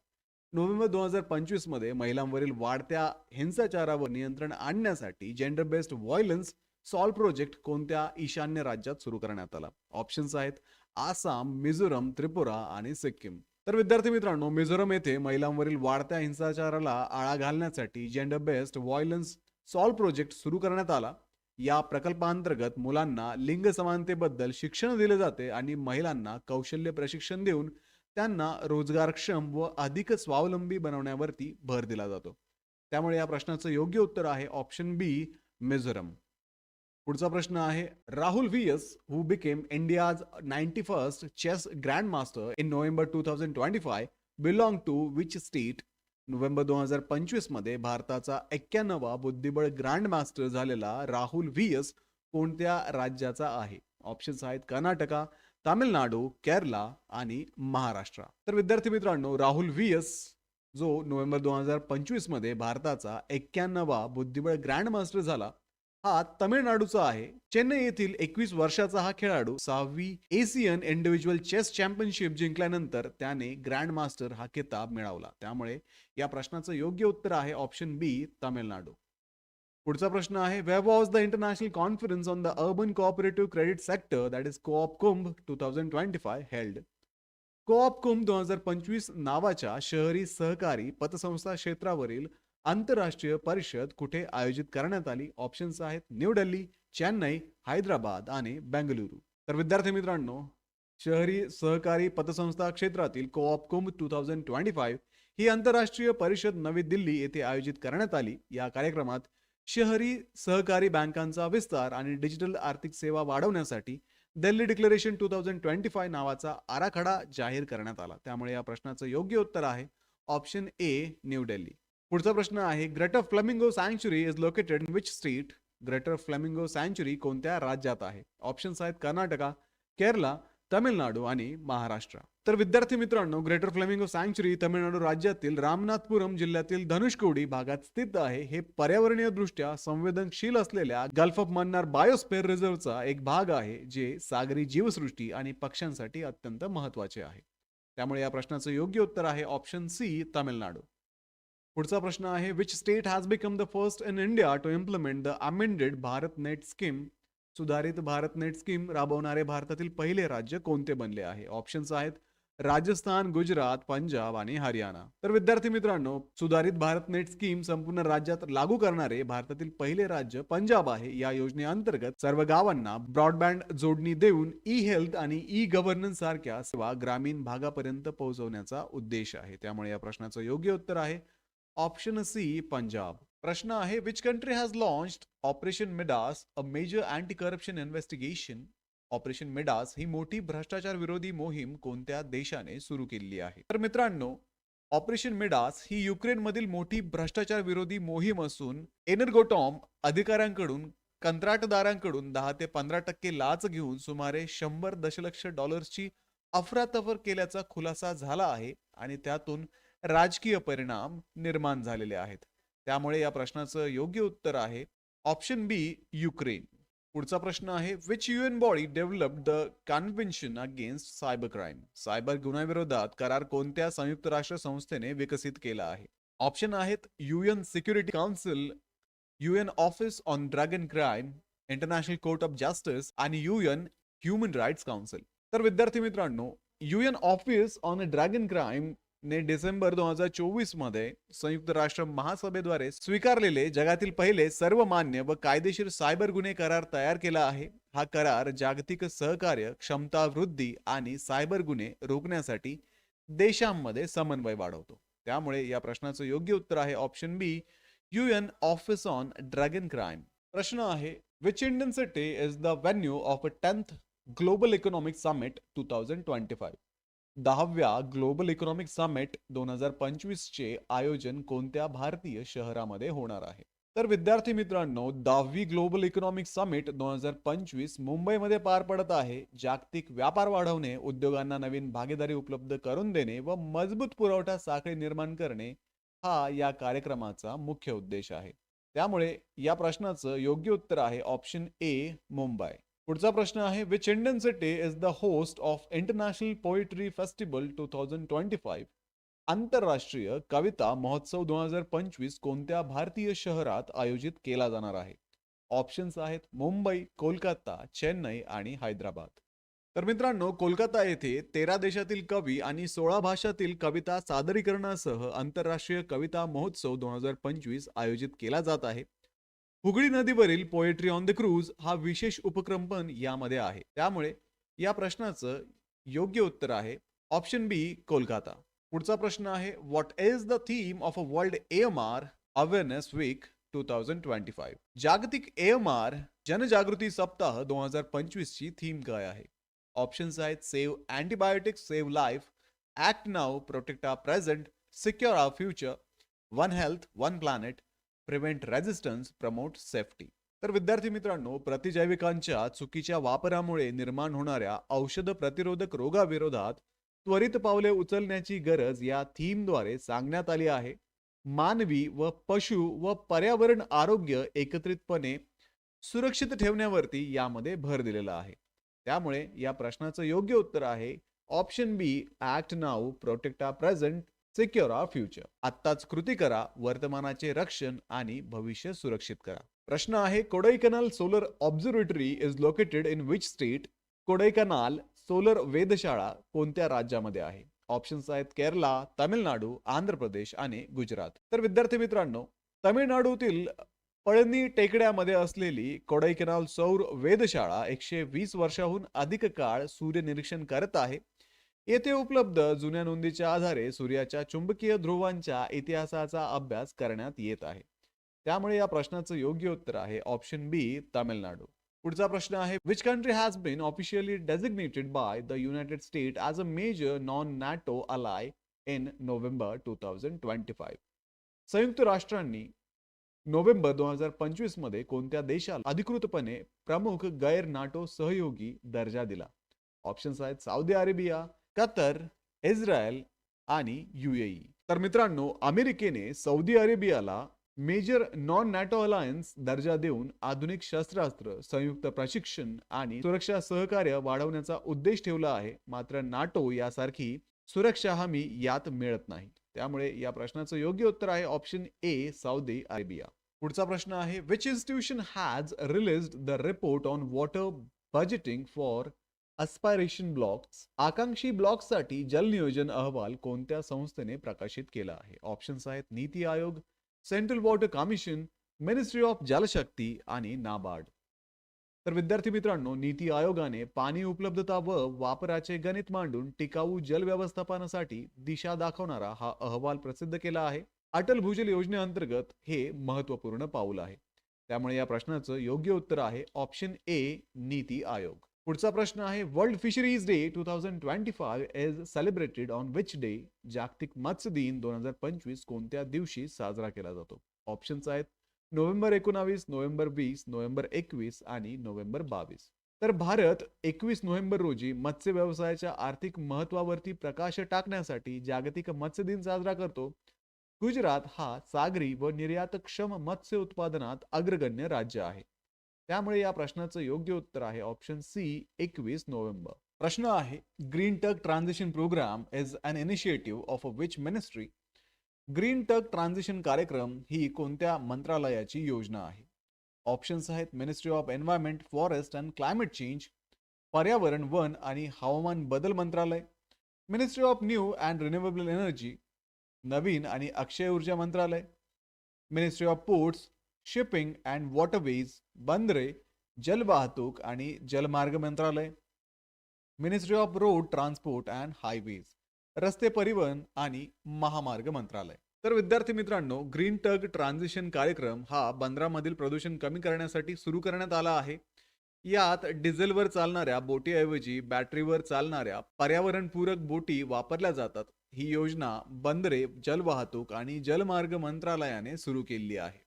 November 2025 मध्ये महिलांवरील वाढत्या हिंसाचारावर नियंत्रण आणण्यासाठी gender based violence solve project कोणत्या ईशान्य राज्यात सुरू करण्यात आला? ऑप्शन्स आहेत आसाम, मिझोरम, त्रिपुरा आणि सिक्कीम. तर विद्यार्थी मित्रांनो, मिझोरम येथे महिलांवरील वाढत्या हिंसाचाराला आळा घालण्यासाठी gender based violence solve project सुरू करण्यात आला. या प्रकल्पांतर्गत मुलांना लिंग समानतेबद्दल शिक्षण दिले जाते आणि महिलांना कौशल्य प्रशिक्षण देऊन त्यांना रोजगारक्षम व अधिक स्वावलंबी बनवण्यावरती भर दिला जातो. त्यामुळे या प्रश्नाचं योग्य उत्तर आहे ऑप्शन बी, मिझोरम. पुढचा प्रश्न आहे, Rahul VS who became India's 91st chess grand master in November 2025 belong to which state? November 2025 मध्ये भारताचा 91वा बुद्धिबळ ग्रँड मास्टर झालेला राहुल व्हीएस कोणत्या राज्याचा आहे? ऑप्शन्स आहेत कर्नाटका, तामिळनाडू, केरला आणि महाराष्ट्र. तर विद्यार्थी मित्रांनो, राहुल व्हीएस जो नोव्हेंबर 2025 मध्ये भारताचा 91वा बुद्धिबळ ग्रँड मास्टर झाला, हा तमिळनाडूचा आहे. चेन्नई येथील 21 वर्षाचा हा खेळाडू 6वी एशियन इंडिव्हिज्युअल चेस चॅम्पियनशिप जिंकल्यानंतर त्याने ग्रँड मास्टर हा किताब मिळवला. त्यामुळे या प्रश्नाचं योग्य उत्तर आहे ऑप्शन बी, तामिळनाडू. पुढचा प्रश्न आहे, where was the international conference on the urban cooperative credit sector that is coop Kumbh 2025 held? Coop Kumbh 2025 नावाच्या शहरी सहकारी पतसंस्था क्षेत्रावरील आंतरराष्ट्रीय परिषद कुठे आयोजित करण्यात आली? ऑप्शन्स आहेत न्यू दिल्ली, चेन्नई, हैदराबाद आणि बेंगलुरू. तर विद्यार्थी मित्रांनो, शहरी सहकारी पतसंस्था क्षेत्रातील कोऑप कुंभ 2025 ही आंतरराष्ट्रीय परिषद नवी दिल्ली येथे आयोजित करण्यात आली. या कार्यक्रमात शहरी सहकारी बँकांचा विस्तार आणि डिजिटल आर्थिक सेवा वाढवण्यासाठी दिल्ली डिक्लेरेशन 2025 नावाचा आराखडा जाहीर करण्यात आला. त्यामुळे या प्रश्नाचं योग्य उत्तर आहे ऑप्शन ए, न्यू दिल्ली. पुढचा प्रश्न आहे, ग्रेटर फ्लेमिंगो सँच्युरी is located in which state? Greater flamingo सँच्युरी कोणत्या राज्यात आहे? ऑप्शन्स आहेत कर्नाटका, केरला, तामिळनाडू आणि महाराष्ट्र. तर विद्यार्थी मित्रांनो, ग्रेटर फ्लेमिंगो सँच्युरी तामिळनाडू राज्यातील रामनाथपुरम जिल्ह्यातील धनुष्कोडी भागात स्थित आहे. हे पर्यावरणीय दृष्ट्या संवेदनशील असलेल्या गल्फ ऑफ मन्नार बायोस्फेअर रिझर्व्हचा एक भाग आहे, जे सागरी जीवसृष्टी आणि पक्ष्यांसाठी अत्यंत महत्त्वाचे आहे. त्यामुळे या प्रश्नाचं योग्य उत्तर आहे ऑप्शन सी, तामिळनाडू. पुढचा प्रश्न आहे, which state has become the first in India to implement the amended Bharat net scheme? सुधारित भारत नेट स्कीम राबवणारे भारतातील पहिले राज्य कोणते बनले आहे? ऑप्शन्स आहेत राजस्थान, गुजरात, पंजाब आणि हरियाणा. तर विद्यार्थी मित्रांनो, सुधारित भारत नेट स्कीम संपूर्ण राज्यात लागू करणारे भारतातील पहिले राज्य पंजाब आहे. या योजनेअंतर्गत सर्व गावांना ब्रॉडबँड जोडणी देऊन ई हेल्थ आणि ई गव्हर्नन्स सारख्या सेवा ग्रामीण भागापर्यंत पोहोचवण्याचा उद्देश आहे. त्यामुळे या प्रश्नाचं योग्य उत्तर आहे ऑप्शन सी, पंजाब. प्रश्न आहे, which country has launched operation Midas, a major anti corruption investigation? Operation Midas ही मोठी भ्रष्टाचार विरोधी मोहीम कोणत्या देशाने सुरू केलेली आहे? तर मित्रांनो, ऑपरेशन मिडास ही युक्रेनमधील मोठी भ्रष्टाचार विरोधी मोहीम असून एनर्गोटॉम अधिकाऱ्यांकडून कंत्राटदारांकडून 10 ते 15% लाच घेऊन सुमारे 100 दशलक्ष डॉलर्सची अफरातफर केल्याचा खुलासा झाला आहे आणि त्यातून राजकीय परिणाम निर्माण झालेले आहेत. त्यामुळे या प्रश्नाचं योग्य उत्तर आहे ऑप्शन बी, युक्रेन. पुढचा प्रश्न आहे which UN body developed the convention against cyber crime. Cyber गुन्ह्याविरोधात करार कोणत्या संयुक्त राष्ट्र संस्थेने विकसित केला आहे? ऑप्शन आहेत UN security council, UN office on drug and crime, international court of justice आणि युएन ह्युमन राईट्स काउन्सिल. तर विद्यार्थी मित्रांनो, UN office on drug and crime ने डिसेंबर 2024 मध्ये संयुक्त राष्ट्र महासभेद्वारे स्वीकारलेले जगातील पहिले सर्वमान्य व कायदेशीर सायबर गुन्हे करार तयार केला आहे. हा करार जागतिक सहकार्य, क्षमता वृद्धी आणि सायबर गुन्हे रोखण्यासाठी देशांमध्ये समन्वय वाढवतो. त्यामुळे या प्रश्नाचं योग्य उत्तर आहे option B, UN office on drug and crime. प्रश्न आहे which Indian city is the venue of a 10th global economic summit 2025. 10व्या ग्लोबल इकॉनॉमिक समिट 2025 चे आयोजन कोणत्या भारतीय शहरामध्ये होणार आहे? तर विद्यार्थी मित्रांनो, 10वी ग्लोबल इकॉनॉमिक समिट 2025 मुंबईमध्ये पार पडत आहे. जागतिक व्यापार वाढवणे, उद्योगांना नवीन भागीदारी उपलब्ध करून देणे व मजबूत पुरवठा साखळी निर्माण करणे हा या कार्यक्रमाचा मुख्य उद्देश आहे. त्यामुळे या प्रश्नाचं योग्य उत्तर आहे ऑप्शन ए, मुंबई. पुढचा प्रश्न आहे which Indian city is the host of international poetry festival 2025. आंतरराष्ट्रीय कविता महोत्सव 2025 कोणत्या भारतीय शहरात आयोजित केला जाणार आहे? ऑप्शन्स आहेत मुंबई, कोलकाता, चेन्नई आणि हैदराबाद. तर मित्रांनो, कोलकाता येथे 13 देशातील कवी आणि 16 भाषातील कविता सादरीकरणासह आंतरराष्ट्रीय कविता महोत्सव 2025 आयोजित केला जात आहे. हुगळी नदीवरील पोएट्री ऑन द क्रूज हा विशेष उपक्रम पण यामध्ये आहे. त्यामुळे या प्रश्नाचं योग्य उत्तर आहे ऑप्शन बी, कोलकाता. पुढचा प्रश्न आहे what is the theme of a world AMR awareness week 2025. जागतिक AMR जनजागृती सप्ताह 2025 ची थीम काय आहे? ऑप्शन्स आहेत save antibiotics, save life, act now, protect our present, secure our future, one health one planet, prevent resistance, promote safety. तर विद्यार्थी मित्रांनो, प्रतिजैविकांच्या चुकीच्या वापरामुळे निर्माण होणाऱ्या औषध प्रतिरोधक रोगाविरोधात त्वरित पावले उचलण्याची गरज या थीमद्वारे सांगण्यात आली आहे. मानवी व पशु व पर्यावरण आरोग्य एकत्रितपणे सुरक्षित ठेवण्यावरती यामध्ये भर दिलेला आहे. त्यामुळे या प्रश्नाचं योग्य उत्तर आहे option B, act now, protect our present, secure our future. आत्ताच कृती करा, वर्तमानाचे रक्षण आणि भविष्य सुरक्षित करा. प्रश्न आहे Kodaikanal solar observatory is located in which state. Kodaikanal solar वेधशाळा कोणत्या राज्यामध्ये आहे? ऑप्शन्स आहेत केरला, तामिळनाडू, आंध्र प्रदेश आणि गुजरात. तर विद्यार्थी मित्रांनो, तामिळनाडूतील पळनी टेकड्यामध्ये असलेली कोडाईकनाल सौर वेधशाळा 120 वर्षाहून अधिक काळ सूर्य निरीक्षण करत आहे. येथे उपलब्ध जुन्या नोंदीच्या आधारे सूर्याच्या चुंबकीय ध्रुवांच्या इतिहासाचा अभ्यास करण्यात येत आहे. त्यामुळे या प्रश्नाचं योग्य उत्तर आहे ऑप्शन बी, तामिळनाडू. पुढचा प्रश्न आहे which country has been officially designated by the united state as a major non NATO ally in November 2025. संयुक्त राष्ट्रांनी नोव्हेंबर 2025 मध्ये कोणत्या देशाला अधिकृतपणे प्रमुख गैर नाटो सहयोगी दर्जा दिला? ऑप्शन्स आहेत सौदी अरेबिया, कतर, इस्रायल आणि UAE. तर मित्रांनो, अमेरिकेने सौदी अरेबियाला मेजर नॉन नॅटो अलायन्स दर्जा देऊन आधुनिक शस्त्रास्त्र, संयुक्त प्रशिक्षण आणि सुरक्षा सहकार्य वाढवण्याचा उद्देश ठेवला आहे. मात्र नाटो यासारखी सुरक्षा हमी यात मिळत नाही. त्यामुळे या प्रश्नाचं योग्य उत्तर आहे ऑप्शन ए, सौदी अरेबिया. पुढचा प्रश्न आहे which institution has released the report on water budgeting for aspiration blocks. आकांक्षी ब्लॉक्ससाठी जल नियोजन अहवाल कोणत्या संस्थेने प्रकाशित केला आहे? ऑप्शन्स आहेत NITI Aayog, central water commission, ministry of Jal Shakti आणि नाबार्ड. तर विद्यार्थी मित्रांनो, नीती आयोगाने पाणी उपलब्धता व वापराचे गणित मांडून टिकाऊ जल व्यवस्थापनासाठी दिशा दाखवणारा हा अहवाल प्रसिद्ध केला आहे. अटल भूजल योजनेअंतर्गत हे महत्त्वपूर्ण पाऊल आहे. त्यामुळे या प्रश्नाचं योग्य उत्तर आहे ऑप्शन ए, नीती आयोग. पुढचा प्रश्न आहे world fisheries day 2025 is celebrated on which day? जागतिक मत्स्य दिन 2025 कोणत्या दिवशी साजरा केला जातो? ऑप्शन्स आहेत नोव्हेंबर 19, नोव्हेंबर 20, नोव्हेंबर 21 आणि नोव्हेंबर 22. तर भारत 21 नोव्हेंबर रोजी मत्स्य व्यवसायाच्या आर्थिक महत्वावरती प्रकाश टाकण्यासाठी जागतिक मत्स्य दिन साजरा करतो. गुजरात हा सागरी व निर्यातक्षम मत्स्य उत्पादनात अग्रगण्य राज्य आहे. त्यामुळे या प्रश्नाचं योग्य उत्तर आहे ऑप्शन सी 21 नोव्हेंबर. प्रश्न आहे green tug transition programme is an initiative of which ministry? Green tug transition कार्यक्रम ही कोणत्या मंत्रालयाची योजना आहे? ऑप्शन्स आहेत ministry of environment, forest and climate change, पर्यावरण, वन आणि हवामान बदल मंत्रालय, ministry of new and renewable energy, नवीन आणि अक्षय ऊर्जा मंत्रालय, ministry of ports, shipping and waterways, बंदरे, जलवाहतूक आणि जलमार्ग मंत्रालय, ministry of road transport and highways, रस्ते परिवहन आणि महामार्ग मंत्रालय. तर विद्यार्थी मित्रांनो, ग्रीन टग ट्रान्झिशन कार्यक्रम हा बंदरामधील प्रदूषण कमी करण्यासाठी सुरू करण्यात आला आहे. यात डिझेलवर चालणाऱ्या बोटीऐवजी बॅटरीवर चालणाऱ्या पर्यावरणपूरक बोटी वापरल्या जातात. ही योजना बंदरे, जलवाहतूक आणि जलमार्ग मंत्रालयाने सुरू केली आहे.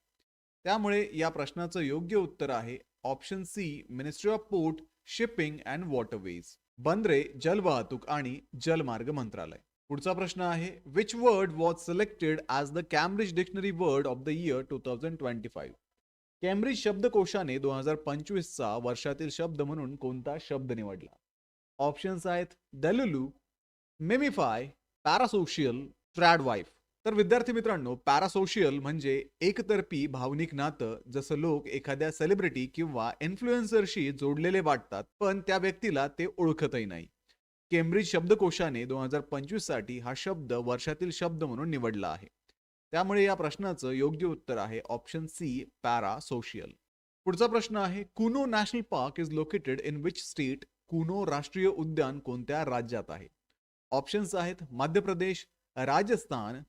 त्यामुळे या प्रश्नाचं योग्य उत्तर आहे option C ministry of port, shipping and waterways, बंदरे, जलवाहतूक आणि जलमार्ग मंत्रालय. पुढचा प्रश्न आहे which word was selected as the Cambridge dictionary word of the year 2025? Cambridge शब्दकोशाने 2025 चा वर्षातील शब्द म्हणून कोणता शब्द निवडला? ऑप्शन्स आहेत डेलुलू, मेमिफाय, पॅरासोशियल, ट्रॅडवाईफ. तर विद्यार्थी मित्रांनो, पॅरासोशियल म्हणजे एकतर्फी भावनिक नातं, जसं लोक एखाद्या सेलिब्रिटी किंवा इन्फ्लुएन्सरशी जोडलेले वाटतात पण त्या व्यक्तीला ते ओळखतही नाही. केम्ब्रिज शब्दकोशाने 2025 साठी हा शब्द वर्षातील शब्द म्हणून निवडला आहे. त्यामुळे या प्रश्नाचं योग्य उत्तर आहे ऑप्शन सी पॅरासोशियल. पुढचा प्रश्न आहे Kuno national park is located in which state? Kuno राष्ट्रीय उद्यान कोणत्या राज्यात आहे? ऑप्शन्स आहेत मध्य प्रदेश, राजस्थान,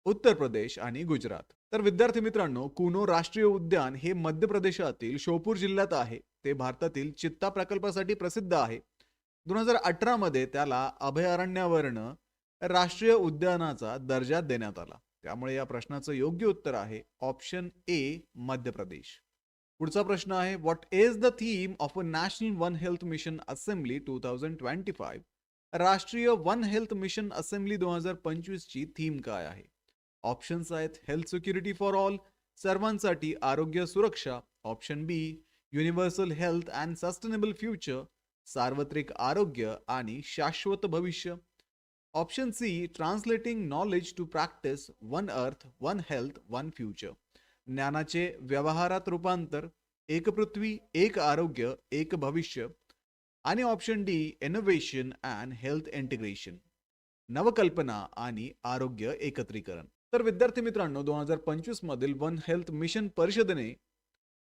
उत्तर प्रदेश आणि गुजरात. तर विद्यार्थी मित्रांनो, कुनो राष्ट्रीय उद्यान हे मध्य प्रदेशातील शोपूर जिल्ह्यात आहे. ते भारतातील चित्ता प्रकल्पासाठी प्रसिद्ध आहे. 2018 मध्ये त्याला अभयारण्यावरनं राष्ट्रीय उद्यानाचा दर्जा देण्यात आला. त्यामुळे या प्रश्नाचं योग्य उत्तर आहे ऑप्शन ए मध्य प्रदेश. पुढचा प्रश्न आहे what is the theme of a national one health mission assembly 2025? राष्ट्रीय वन हेल्थ मिशन असेंब्ली 2025 ची थीम काय आहे? ऑप्शन्स आहेत हेल्थ सिक्युरिटी फॉर ऑल, सर्वांसाठी आरोग्य सुरक्षा, option B universal health and sustainable future, सार्वत्रिक आरोग्य आणि शाश्वत भविष्य, option C translating knowledge to practice, one earth, one health, one future, ज्ञानाचे व्यवहारात रूपांतर, एक पृथ्वी, एक आरोग्य, एक भविष्य, आणि option D innovation and health integration, नवकल्पना आणि आरोग्य एकत्रीकरण. तर विद्यार्थी मित्रांनो, 2025 मधील वन हेल्थ मिशन परिषदेने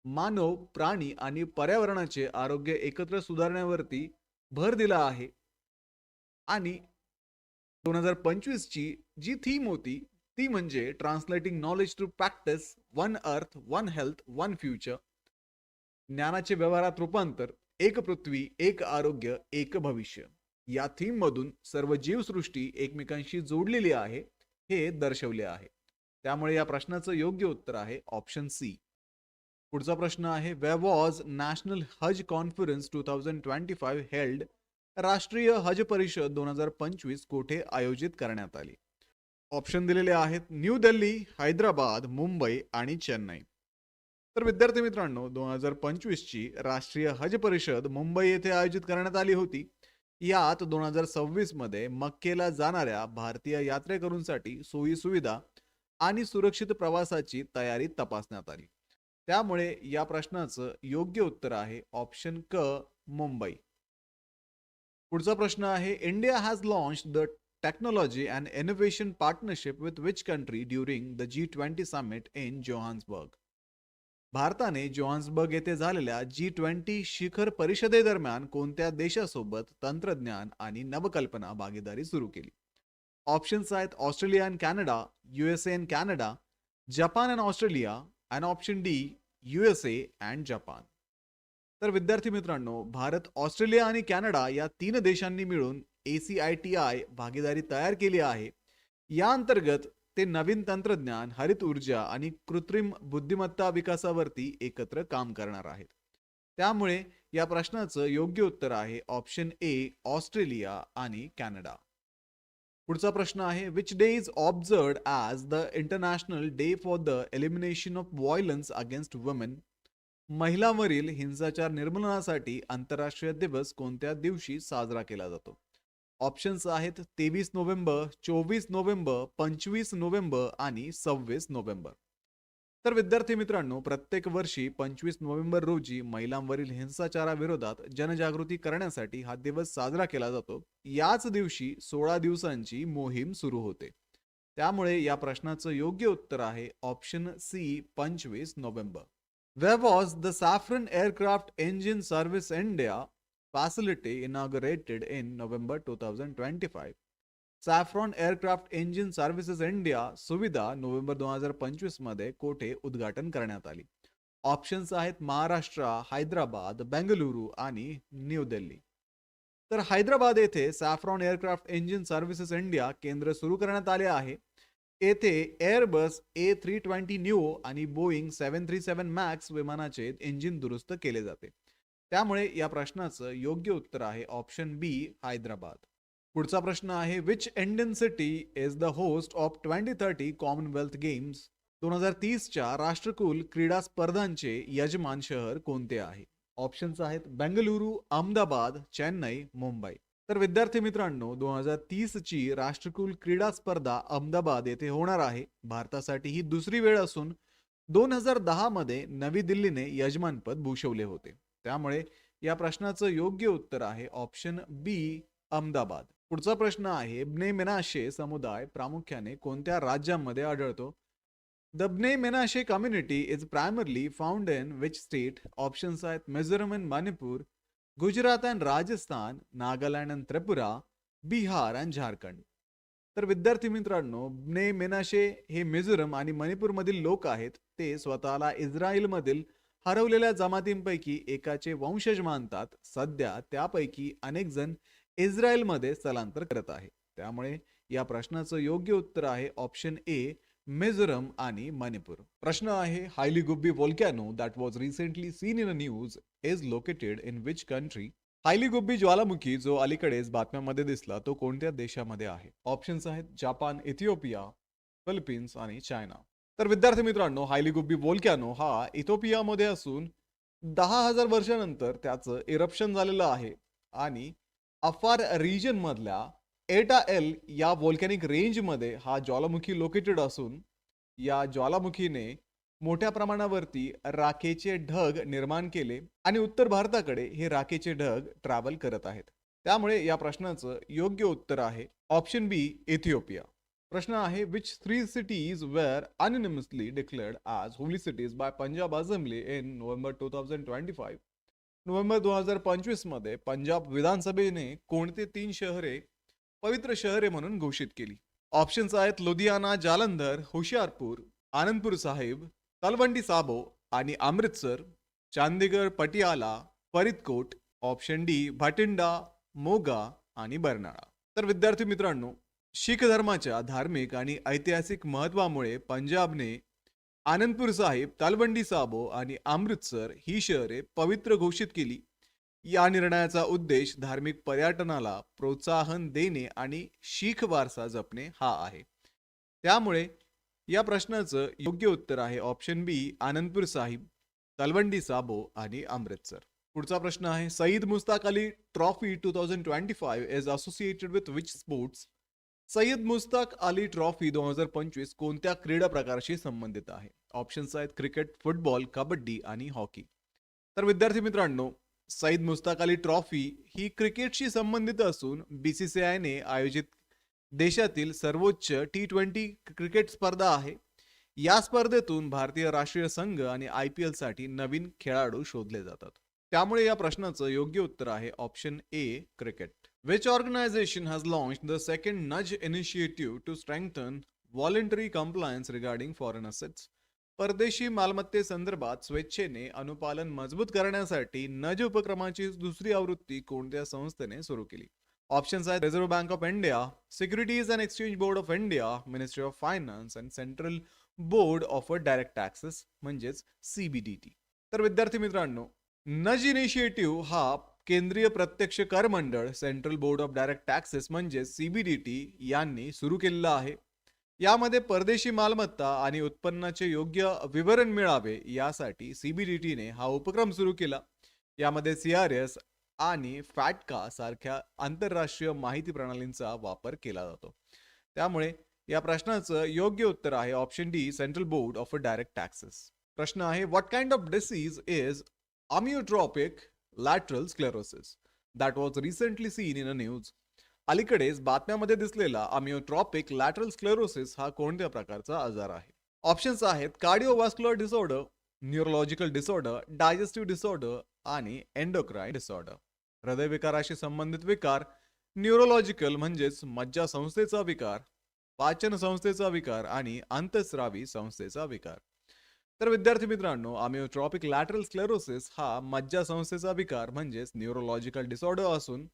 मानव, प्राणी आणि पर्यावरणाचे आरोग्य एकत्र सुधारण्यावरती भर दिला आहे. आणि 2025 ची जी थीम होती ती म्हणजे translating knowledge to practice, one earth, one health, one future, ज्ञानाचे व्यवहारात रूपांतर, एक पृथ्वी, एक आरोग्य, एक भविष्य. या थीम मधून सर्व जीवसृष्टी एकमेकांशी जोडलेली आहे हे दर्शवले आहे. त्यामुळे या प्रश्नाचं योग्य उत्तर आहे ऑप्शन सी. पुढचा प्रश्न आहे where was national Haj conference 2025 held? राष्ट्रीय हज परिषद 2025 कोठे आयोजित करण्यात आली? ऑप्शन दिलेले आहेत न्यू दिल्ली, हैदराबाद, मुंबई आणि चेन्नई. तर विद्यार्थी मित्रांनो, 2025 ची राष्ट्रीय हज परिषद मुंबई येथे आयोजित करण्यात आली होती. यात 2026 मध्ये मक्केला जाणाऱ्या भारतीय यात्रेकरूंसाठी सोयी सुविधा आणि सुरक्षित प्रवासाची तयारी तपासण्यात आली. त्यामुळे या प्रश्नाचं योग्य उत्तर आहे ऑप्शन क मुंबई. पुढचा प्रश्न आहे India has launched the technology and innovation partnership with which country during the G20 summit in Johannesburg? भारताने जोहान्सबर्ग येथे झालेल्या G20 शिखर परिषदेदरम्यान कोणत्या देशासोबत तंत्रज्ञान आणि नवकल्पना भागीदारी सुरू केली? ऑप्शन्स आहेत Australia and Canada, USA and Canada, Japan and Australia, and option D USA and Japan. तर विद्यार्थी मित्रांनो, भारत, ऑस्ट्रेलिया आणि कॅनडा या 3 देशांनी मिळून ACITI भागीदारी तयार केली आहे. या अंतर्गत ते नवीन तंत्रज्ञान, हरित ऊर्जा आणि कृत्रिम बुद्धिमत्ता विकासावरती एकत्र काम करणार आहेत. त्यामुळे या प्रश्नाचं योग्य उत्तर आहे ऑप्शन ए, ऑस्ट्रेलिया आणि कॅनडा. पुढचा प्रश्न आहे, which day is observed as the international day for the elimination of violence against women. महिलांवरील हिंसाचार निर्मूलनासाठी आंतरराष्ट्रीय दिवस कोणत्या दिवशी साजरा केला जातो? ऑप्शन्स आहेत 23 नोव्हेंबर, 24 नोव्हेंबर, 25 नोव्हेंबर आणि 26 नोव्हेंबर. तर विद्यार्थी मित्रांनो, प्रत्येक वर्षी 25 नोव्हेंबर रोजी महिलांवरील हिंसाचाराविरोधात जनजागृती करण्यासाठी हा दिवस साजरा केला जातो. याच दिवशी 16 दिवसांची मोहीम सुरू होते. त्यामुळे या प्रश्नाचं योग्य उत्तर आहे option C, 25 November. Where was the Safran Aircraft Engine Service India facility inaugurated in November 2025? Saffron aircraft engine services India सुविधा नोव्हेंबर 2025 मध्ये कोठे उद्घाटन करण्यात आली? ऑप्शन्स आहेत महाराष्ट्र, हैदराबाद, बेंगलुरू आणि न्यू दिल्ली. तर हैदराबाद येथे saffron aircraft engine services India केंद्र सुरू करण्यात आले आहे. येथे एअरबस A320 न्यू आणि बोईंग 737 मॅक्स विमानाचे इंजिन दुरुस्त केले जाते. त्यामुळे या प्रश्नाचं योग्य उत्तर आहे ऑप्शन बी, हैदराबाद. पुढचा प्रश्न आहे, which Indian city is the host of 2030 Commonwealth games. 2030च्या राष्ट्रकुल क्रीडा स्पर्धांचे यजमान शहर कोणते आहे? ऑप्शन्स आहेत बेंगलुरू, अहमदाबाद, चेन्नई, मुंबई. तर विद्यार्थी मित्रांनो, 2030 ची राष्ट्रकुल क्रीडा स्पर्धा अहमदाबाद येथे होणार आहे. भारतासाठी ही दुसरी वेळ असून 2010 मध्ये नवी दिल्लीने यजमानपद भूषवले होते. त्यामुळे या प्रश्नाचं योग्य उत्तर आहे ऑप्शन बी, अहमदाबाद. पुढचा प्रश्न आहे, ब्ने मेनाशे समुदाय प्रामुख्याने कोणत्या राज्यांमध्ये आढळतो? The Bnei Menashe community is primarily found in which state? Options आहेत Mizoram and Manipur, Gujarat and Rajasthan, Nagaland and Tripura, Bihar and Jharkhand. तर विद्यार्थी मित्रांनो, ब्ने मेनाशे हे मिझोरम आणि मणिपूरमधील लोक आहेत. ते स्वतःला इस्रायलमधील हरवलेल्या जमातींपैकी एकाचे वंशज मानतात. सध्या त्यापैकी अनेक जण इस्रायलमध्ये स्थलांतर करत आहे. त्यामुळे या प्रश्नाचं योग्य उत्तर आहे ऑप्शन ए, मिझोरम आणि मणिपूर. प्रश्न आहे, Hayli Gubbi volcano that was recently seen in a news is located in which country? Hayli Gubbi ज्वालामुखी जो अलीकडेच बातम्यांमध्ये दिसला तो कोणत्या देशामध्ये आहे? ऑप्शन्स आहेत जापान, इथिओपिया, फिलिपिन्स आणि चायना. तर विद्यार्थी मित्रांनो, हायली गुब्बी वोल्कॅनो हा इथिओपियामध्ये असून 10,000 वर्षानंतर त्याचं इरप्शन झालेलं आहे आणि अफार रिजन मधल्या एटा एल या व्होल्कॅनिक रेंज मध्ये हा ज्वालामुखी लोकेटेड असून या ज्वालामुखीने मोठ्या प्रमाणावरती राखेचे ढग निर्माण केले आणि उत्तर भारताकडे हे राखेचे ढग ट्रॅव्हल करत आहेत. त्यामुळे या प्रश्नाचं योग्य उत्तर आहे ऑप्शन बी, इथिओपिया. प्रश्न आहे, which 3 cities were unanimously declared as holy cities by Punjab assembly in November 2025? November 2025 मध्ये पंजाब विधानसभेने कोणते 3 शहरे पवित्र शहरे म्हणून घोषित केली? ऑप्शन्स आहेत लुधियाना, जालंधर, होशियारपूर, आनंदपूर साहिब, तलवंडी साबो आणि अमृतसर, चंदीगड, पटियाला, फरीदकोट. ऑप्शन डी, भटिंडा, मोगा आणि बर्नाळा. तर विद्यार्थी मित्रांनो, शीख धर्माच्या धार्मिक आणि ऐतिहासिक महत्वामुळे पंजाबने आनंदपूर साहिब, तलवंडी साबो आणि अमृतसर ही शहरे पवित्र घोषित केली. या निर्णयाचा उद्देश धार्मिक पर्यटनाला प्रोत्साहन देणे आणि शीख वारसा जपणे हा आहे. त्यामुळे या प्रश्नाचं योग्य उत्तर आहे ऑप्शन बी, आनंदपूर साहिब, तलवंडी साबो आणि अमृतसर. पुढचा प्रश्न आहे, Syed Mushtaq Ali trophy 2025 is associated with which sports? Syed Mushtaq Ali trophy 2025 कोणत्या क्रीडा प्रकाराशी संबंधित आहे? ऑप्शन्स आहेत क्रिकेट, फुटबॉल, कबड्डी आणि हॉकी. तर विद्यार्थी मित्रांनो, सईद मुस्ताक अली ट्रॉफी ही क्रिकेटशी संबंधित असून BCCIने आयोजित देशातील सर्वोच्च T20 क्रिकेट स्पर्धा आहे. या स्पर्धेतून भारतीय राष्ट्रीय संघ आणि IPL साठी नवीन खेळाडू शोधले जातात. त्यामुळे या प्रश्नाचं योग्य उत्तर आहे option A, cricket. Which organization has launched the second Nudge initiative to strengthen voluntary compliance regarding foreign assets? परदेशी मालमत्तेसंदर्भात स्वेच्छेने अनुपालन मजबूत करण्यासाठी नज उपक्रमाची दुसरी आवृत्ती कोणत्या संस्थेने सुरू केली? ऑप्शन्स आहेत reserve bank of India, securities and exchange board of India, ministry of finance and central board of direct taxes म्हणजेच CBDT. तर विद्यार्थी मित्रांनो, नज इनिशिएटिव्ह हा केंद्रीय प्रत्यक्ष कर मंडळ central board of direct taxes म्हणजे CBDT यांनी सुरू केलेला आहे. यामध्ये परदेशी मालमत्ता आणि उत्पन्नाचे योग्य विवरण मिळावे यासाठी CBDTने हा उपक्रम सुरू केला. यामध्ये CRS आणि फॅटका सारख्या आंतरराष्ट्रीय माहिती प्रणालींचा वापर केला जातो. त्यामुळे या प्रश्नाचं योग्य उत्तर आहे option D, central board of direct taxes. प्रश्न आहे, what kind of disease is amyotrophic lateral sclerosis that was recently seen in a news? अलीकडेच बातम्यामध्ये दिसलेला अमियोट्रॉपिक लॅटरल स्क्लेरोसिस हा कोणत्या प्रकारचा आजार आहे? ऑप्शन्स आहेत cardiovascular disorder, neurological disorder, digestive disorder आणि एंडोक्राइन डिसऑर्डर. हृदयविकाराशी संबंधित विकार, न्यूरोलॉजिकल म्हणजेच मज्जा संस्थेचा विकार, पाचन संस्थेचा विकार आणि अंतस्रावी संस्थेचा विकार. तर विद्यार्थी मित्रांनो, अमियोट्रॉपिक लॅटरल स्क्लेरोसिस हा मज्जा संस्थेचा विकार म्हणजेच न्यूरोलॉजिकल डिसऑर्डर असून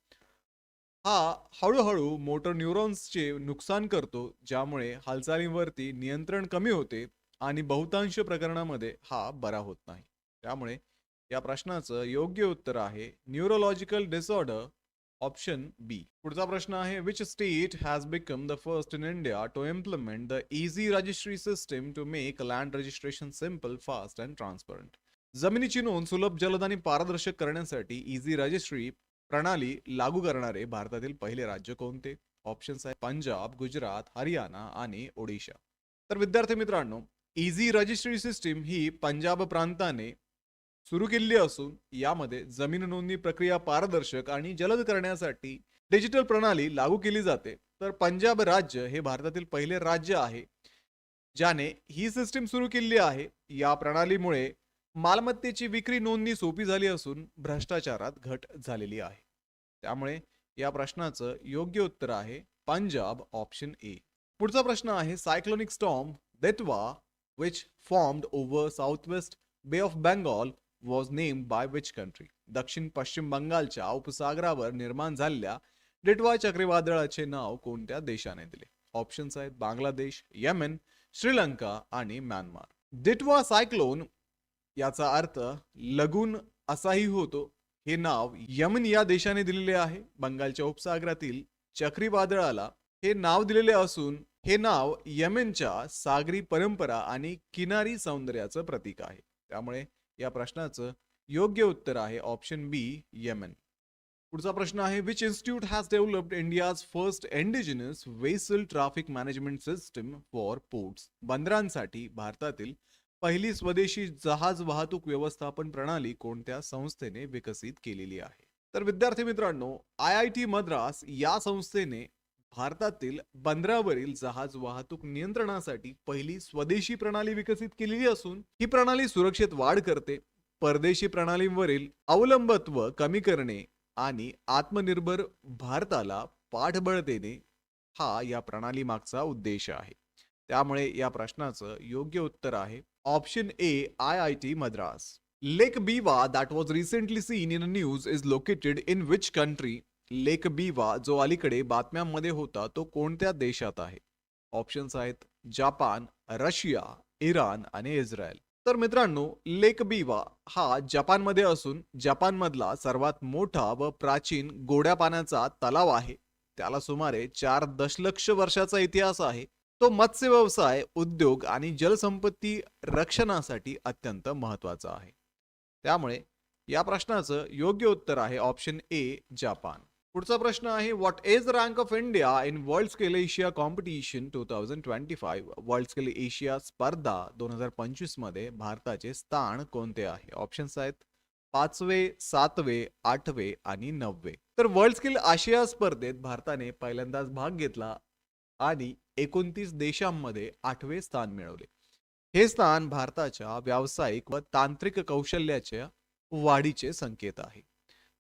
हा हळूहळू मोटर न्यूरॉन्सचे नुकसान करतो, ज्यामुळे हालचालींवरती नियंत्रण कमी होते आणि बहुतांश प्रकरणामध्ये हा बरा होत नाही. त्यामुळे या प्रश्नाचं योग्य उत्तर आहे न्यूरोलॉजिकल डिसऑर्डर, ऑप्शन बी. पुढचा प्रश्न आहे, which state has become the first in India to implement the easy registry system to make land registration simple, fast and transparent? जमिनीची नोंद सुलभ, जलद आणि पारदर्शक करण्यासाठी इझी रजिस्ट्री प्रणाली लागू करणारे भारतातील पहिले राज्य कोणते? ऑप्शन्स आहेत पंजाब, गुजरात, हरियाणा आणि ओडिशा. तर विद्यार्थी मित्रांनो, इझी रजिस्ट्री सिस्टीम ही पंजाब प्रांताने सुरू केलेली असून यामध्ये जमीन नोंदणी प्रक्रिया पारदर्शक आणि जलद करण्यासाठी डिजिटल प्रणाली लागू केली जाते. तर पंजाब राज्य हे भारतातील पहिले राज्य आहे ज्याने ही सिस्टीम सुरू केली आहे. या प्रणालीमुळे मालमत्तेची विक्री नोंदणी सोपी झाली असून भ्रष्टाचारात घट झालेली आहे. त्यामुळे या प्रश्नाचं योग्य उत्तर आहे पंजाब, ऑप्शन ए. पुढचा प्रश्न आहे, cyclonic storm Ditwah which formed over southwest bay of Bengal was named by which country? दक्षिण पश्चिम बंगालच्या उपसागरावर निर्माण झालेल्या डिटवा चक्रीवादळाचे नाव कोणत्या देशाने दिले? ऑप्शन्स आहेत बांगलादेश, येमेन, श्रीलंका आणि म्यानमार. डिटवा सायक्लोन याचा अर्थ लगून असाही होतो. हे नाव यमन या देशाने दिलेले आहे. बंगालच्या उपसागरातील चक्रीवादळाला हे नाव दिलेले असून हे नाव येमेनच्या सागरी परंपरा आणि किनारी सौंदर्याचं प्रतीक आहे. त्यामुळे या प्रश्नाचं योग्य उत्तर आहे ऑप्शन बी, येमेन. पुढचा प्रश्न आहे, which institute has developed India's first indigenous vessel traffic management system for ports? बंदरांसाठी भारतातील पहिली स्वदेशी जहाज वाहतूक व्यवस्थापन प्रणाली कोणत्या संस्थेने विकसित केलेली आहे? तर विद्यार्थी मित्रांनो, IIT मद्रास या संस्थेने भारतातील बंदरावरील जहाज वाहतूक नियंत्रणासाठी पहिली स्वदेशी प्रणाली विकसित केलेली असून ही प्रणाली सुरक्षेत वाढ करते, परदेशी प्रणालींवरील अवलंबित्व कमी करणे आणि आत्मनिर्भर भारताला पाठबळ देणे हा या प्रणाली मागचा उद्देश आहे. त्यामुळे या प्रश्नाचं योग्य उत्तर आहे option A, IIT Madras. Lake Biwa that was recently seen in a news is located in which country? Lake Biwa जो अलीकडे बातम्यांमध्ये होता तो कोणत्या देशात आहे? ऑप्शन्स आहेत जपान, रशिया, इराण आणि इस्रायल. तर मित्रांनो, लेक बीवा हा जपानमध्ये असून जपानमधला सर्वात मोठा व प्राचीन गोड्या पाण्याचा तलाव आहे. त्याला सुमारे 4 दशलक्ष वर्षाचा इतिहास आहे. तो मत्स्य व्यवसाय, उद्योग आणि जलसंपत्ती रक्षणासाठी अत्यंत महत्वाचा आहे. त्यामुळे या प्रश्नाचं योग्य उत्तर आहे ऑप्शन ए, जपान. पुढचा प्रश्न आहे, what is the rank of India in world scale Asia competition 2025? World scale Asia स्पर्धा 2025 मध्ये भारताचे स्थान कोणते आहे? ऑप्शन्स आहेत 5वे, 7वे, 8वे आणि 9वे. तर वर्ल्ड स्केल आशिया स्पर्धेत भारताने पहिल्यांदाच भाग घेतला आणि 29 देशांमध्ये 8वे स्थान मिळवले. हे स्थान भारताच्या व्यावसायिक व तांत्रिक कौशल्याच्या वाढीचे संकेत आहे.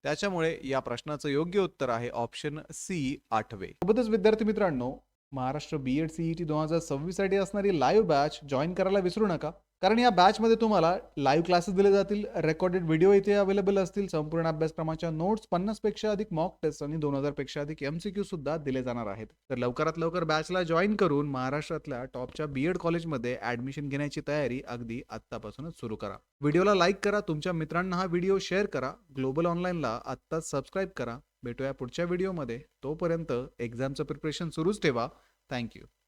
त्याच्यामुळे या प्रश्नाचं योग्य उत्तर आहे ऑप्शन सी, 8वे. सोबतच विद्यार्थी मित्रांनो, महाराष्ट्र BEd CET 2026 साठी असणारी लाईव्ह बॅच जॉईन करायला विसरू नका, कारण या बॅचमध्ये तुम्हाला लाईव्ह क्लासेस दिले जातील, रेकॉर्डेड व्हिडिओ इथे अवेलेबल असतील, संपूर्ण अभ्यासक्रमाच्या नोट्स, 50 पेक्षा अधिक मॉक टेस्ट आणि 2000 पेक्षा अधिक MCQ सुद्धा दिले जाणार आहेत. तर लवकरात लवकर बॅचला जॉईन करून महाराष्ट्रातल्या टॉपच्या BEd कॉलेजमध्ये ऍडमिशन घेण्याची तयारी अगदी आत्तापासूनच सुरू करा. व्हिडिओला लाईक करा, तुमच्या मित्रांना हा व्हिडिओ शेअर करा, ग्लोबल ऑनलाईनला आत्ताच सबस्क्राईब करा. भेटूया पुढच्या व्हिडिओमध्ये. तोपर्यंत एक्झामचं प्रिपरेशन सुरूच ठेवा. थँक्यू.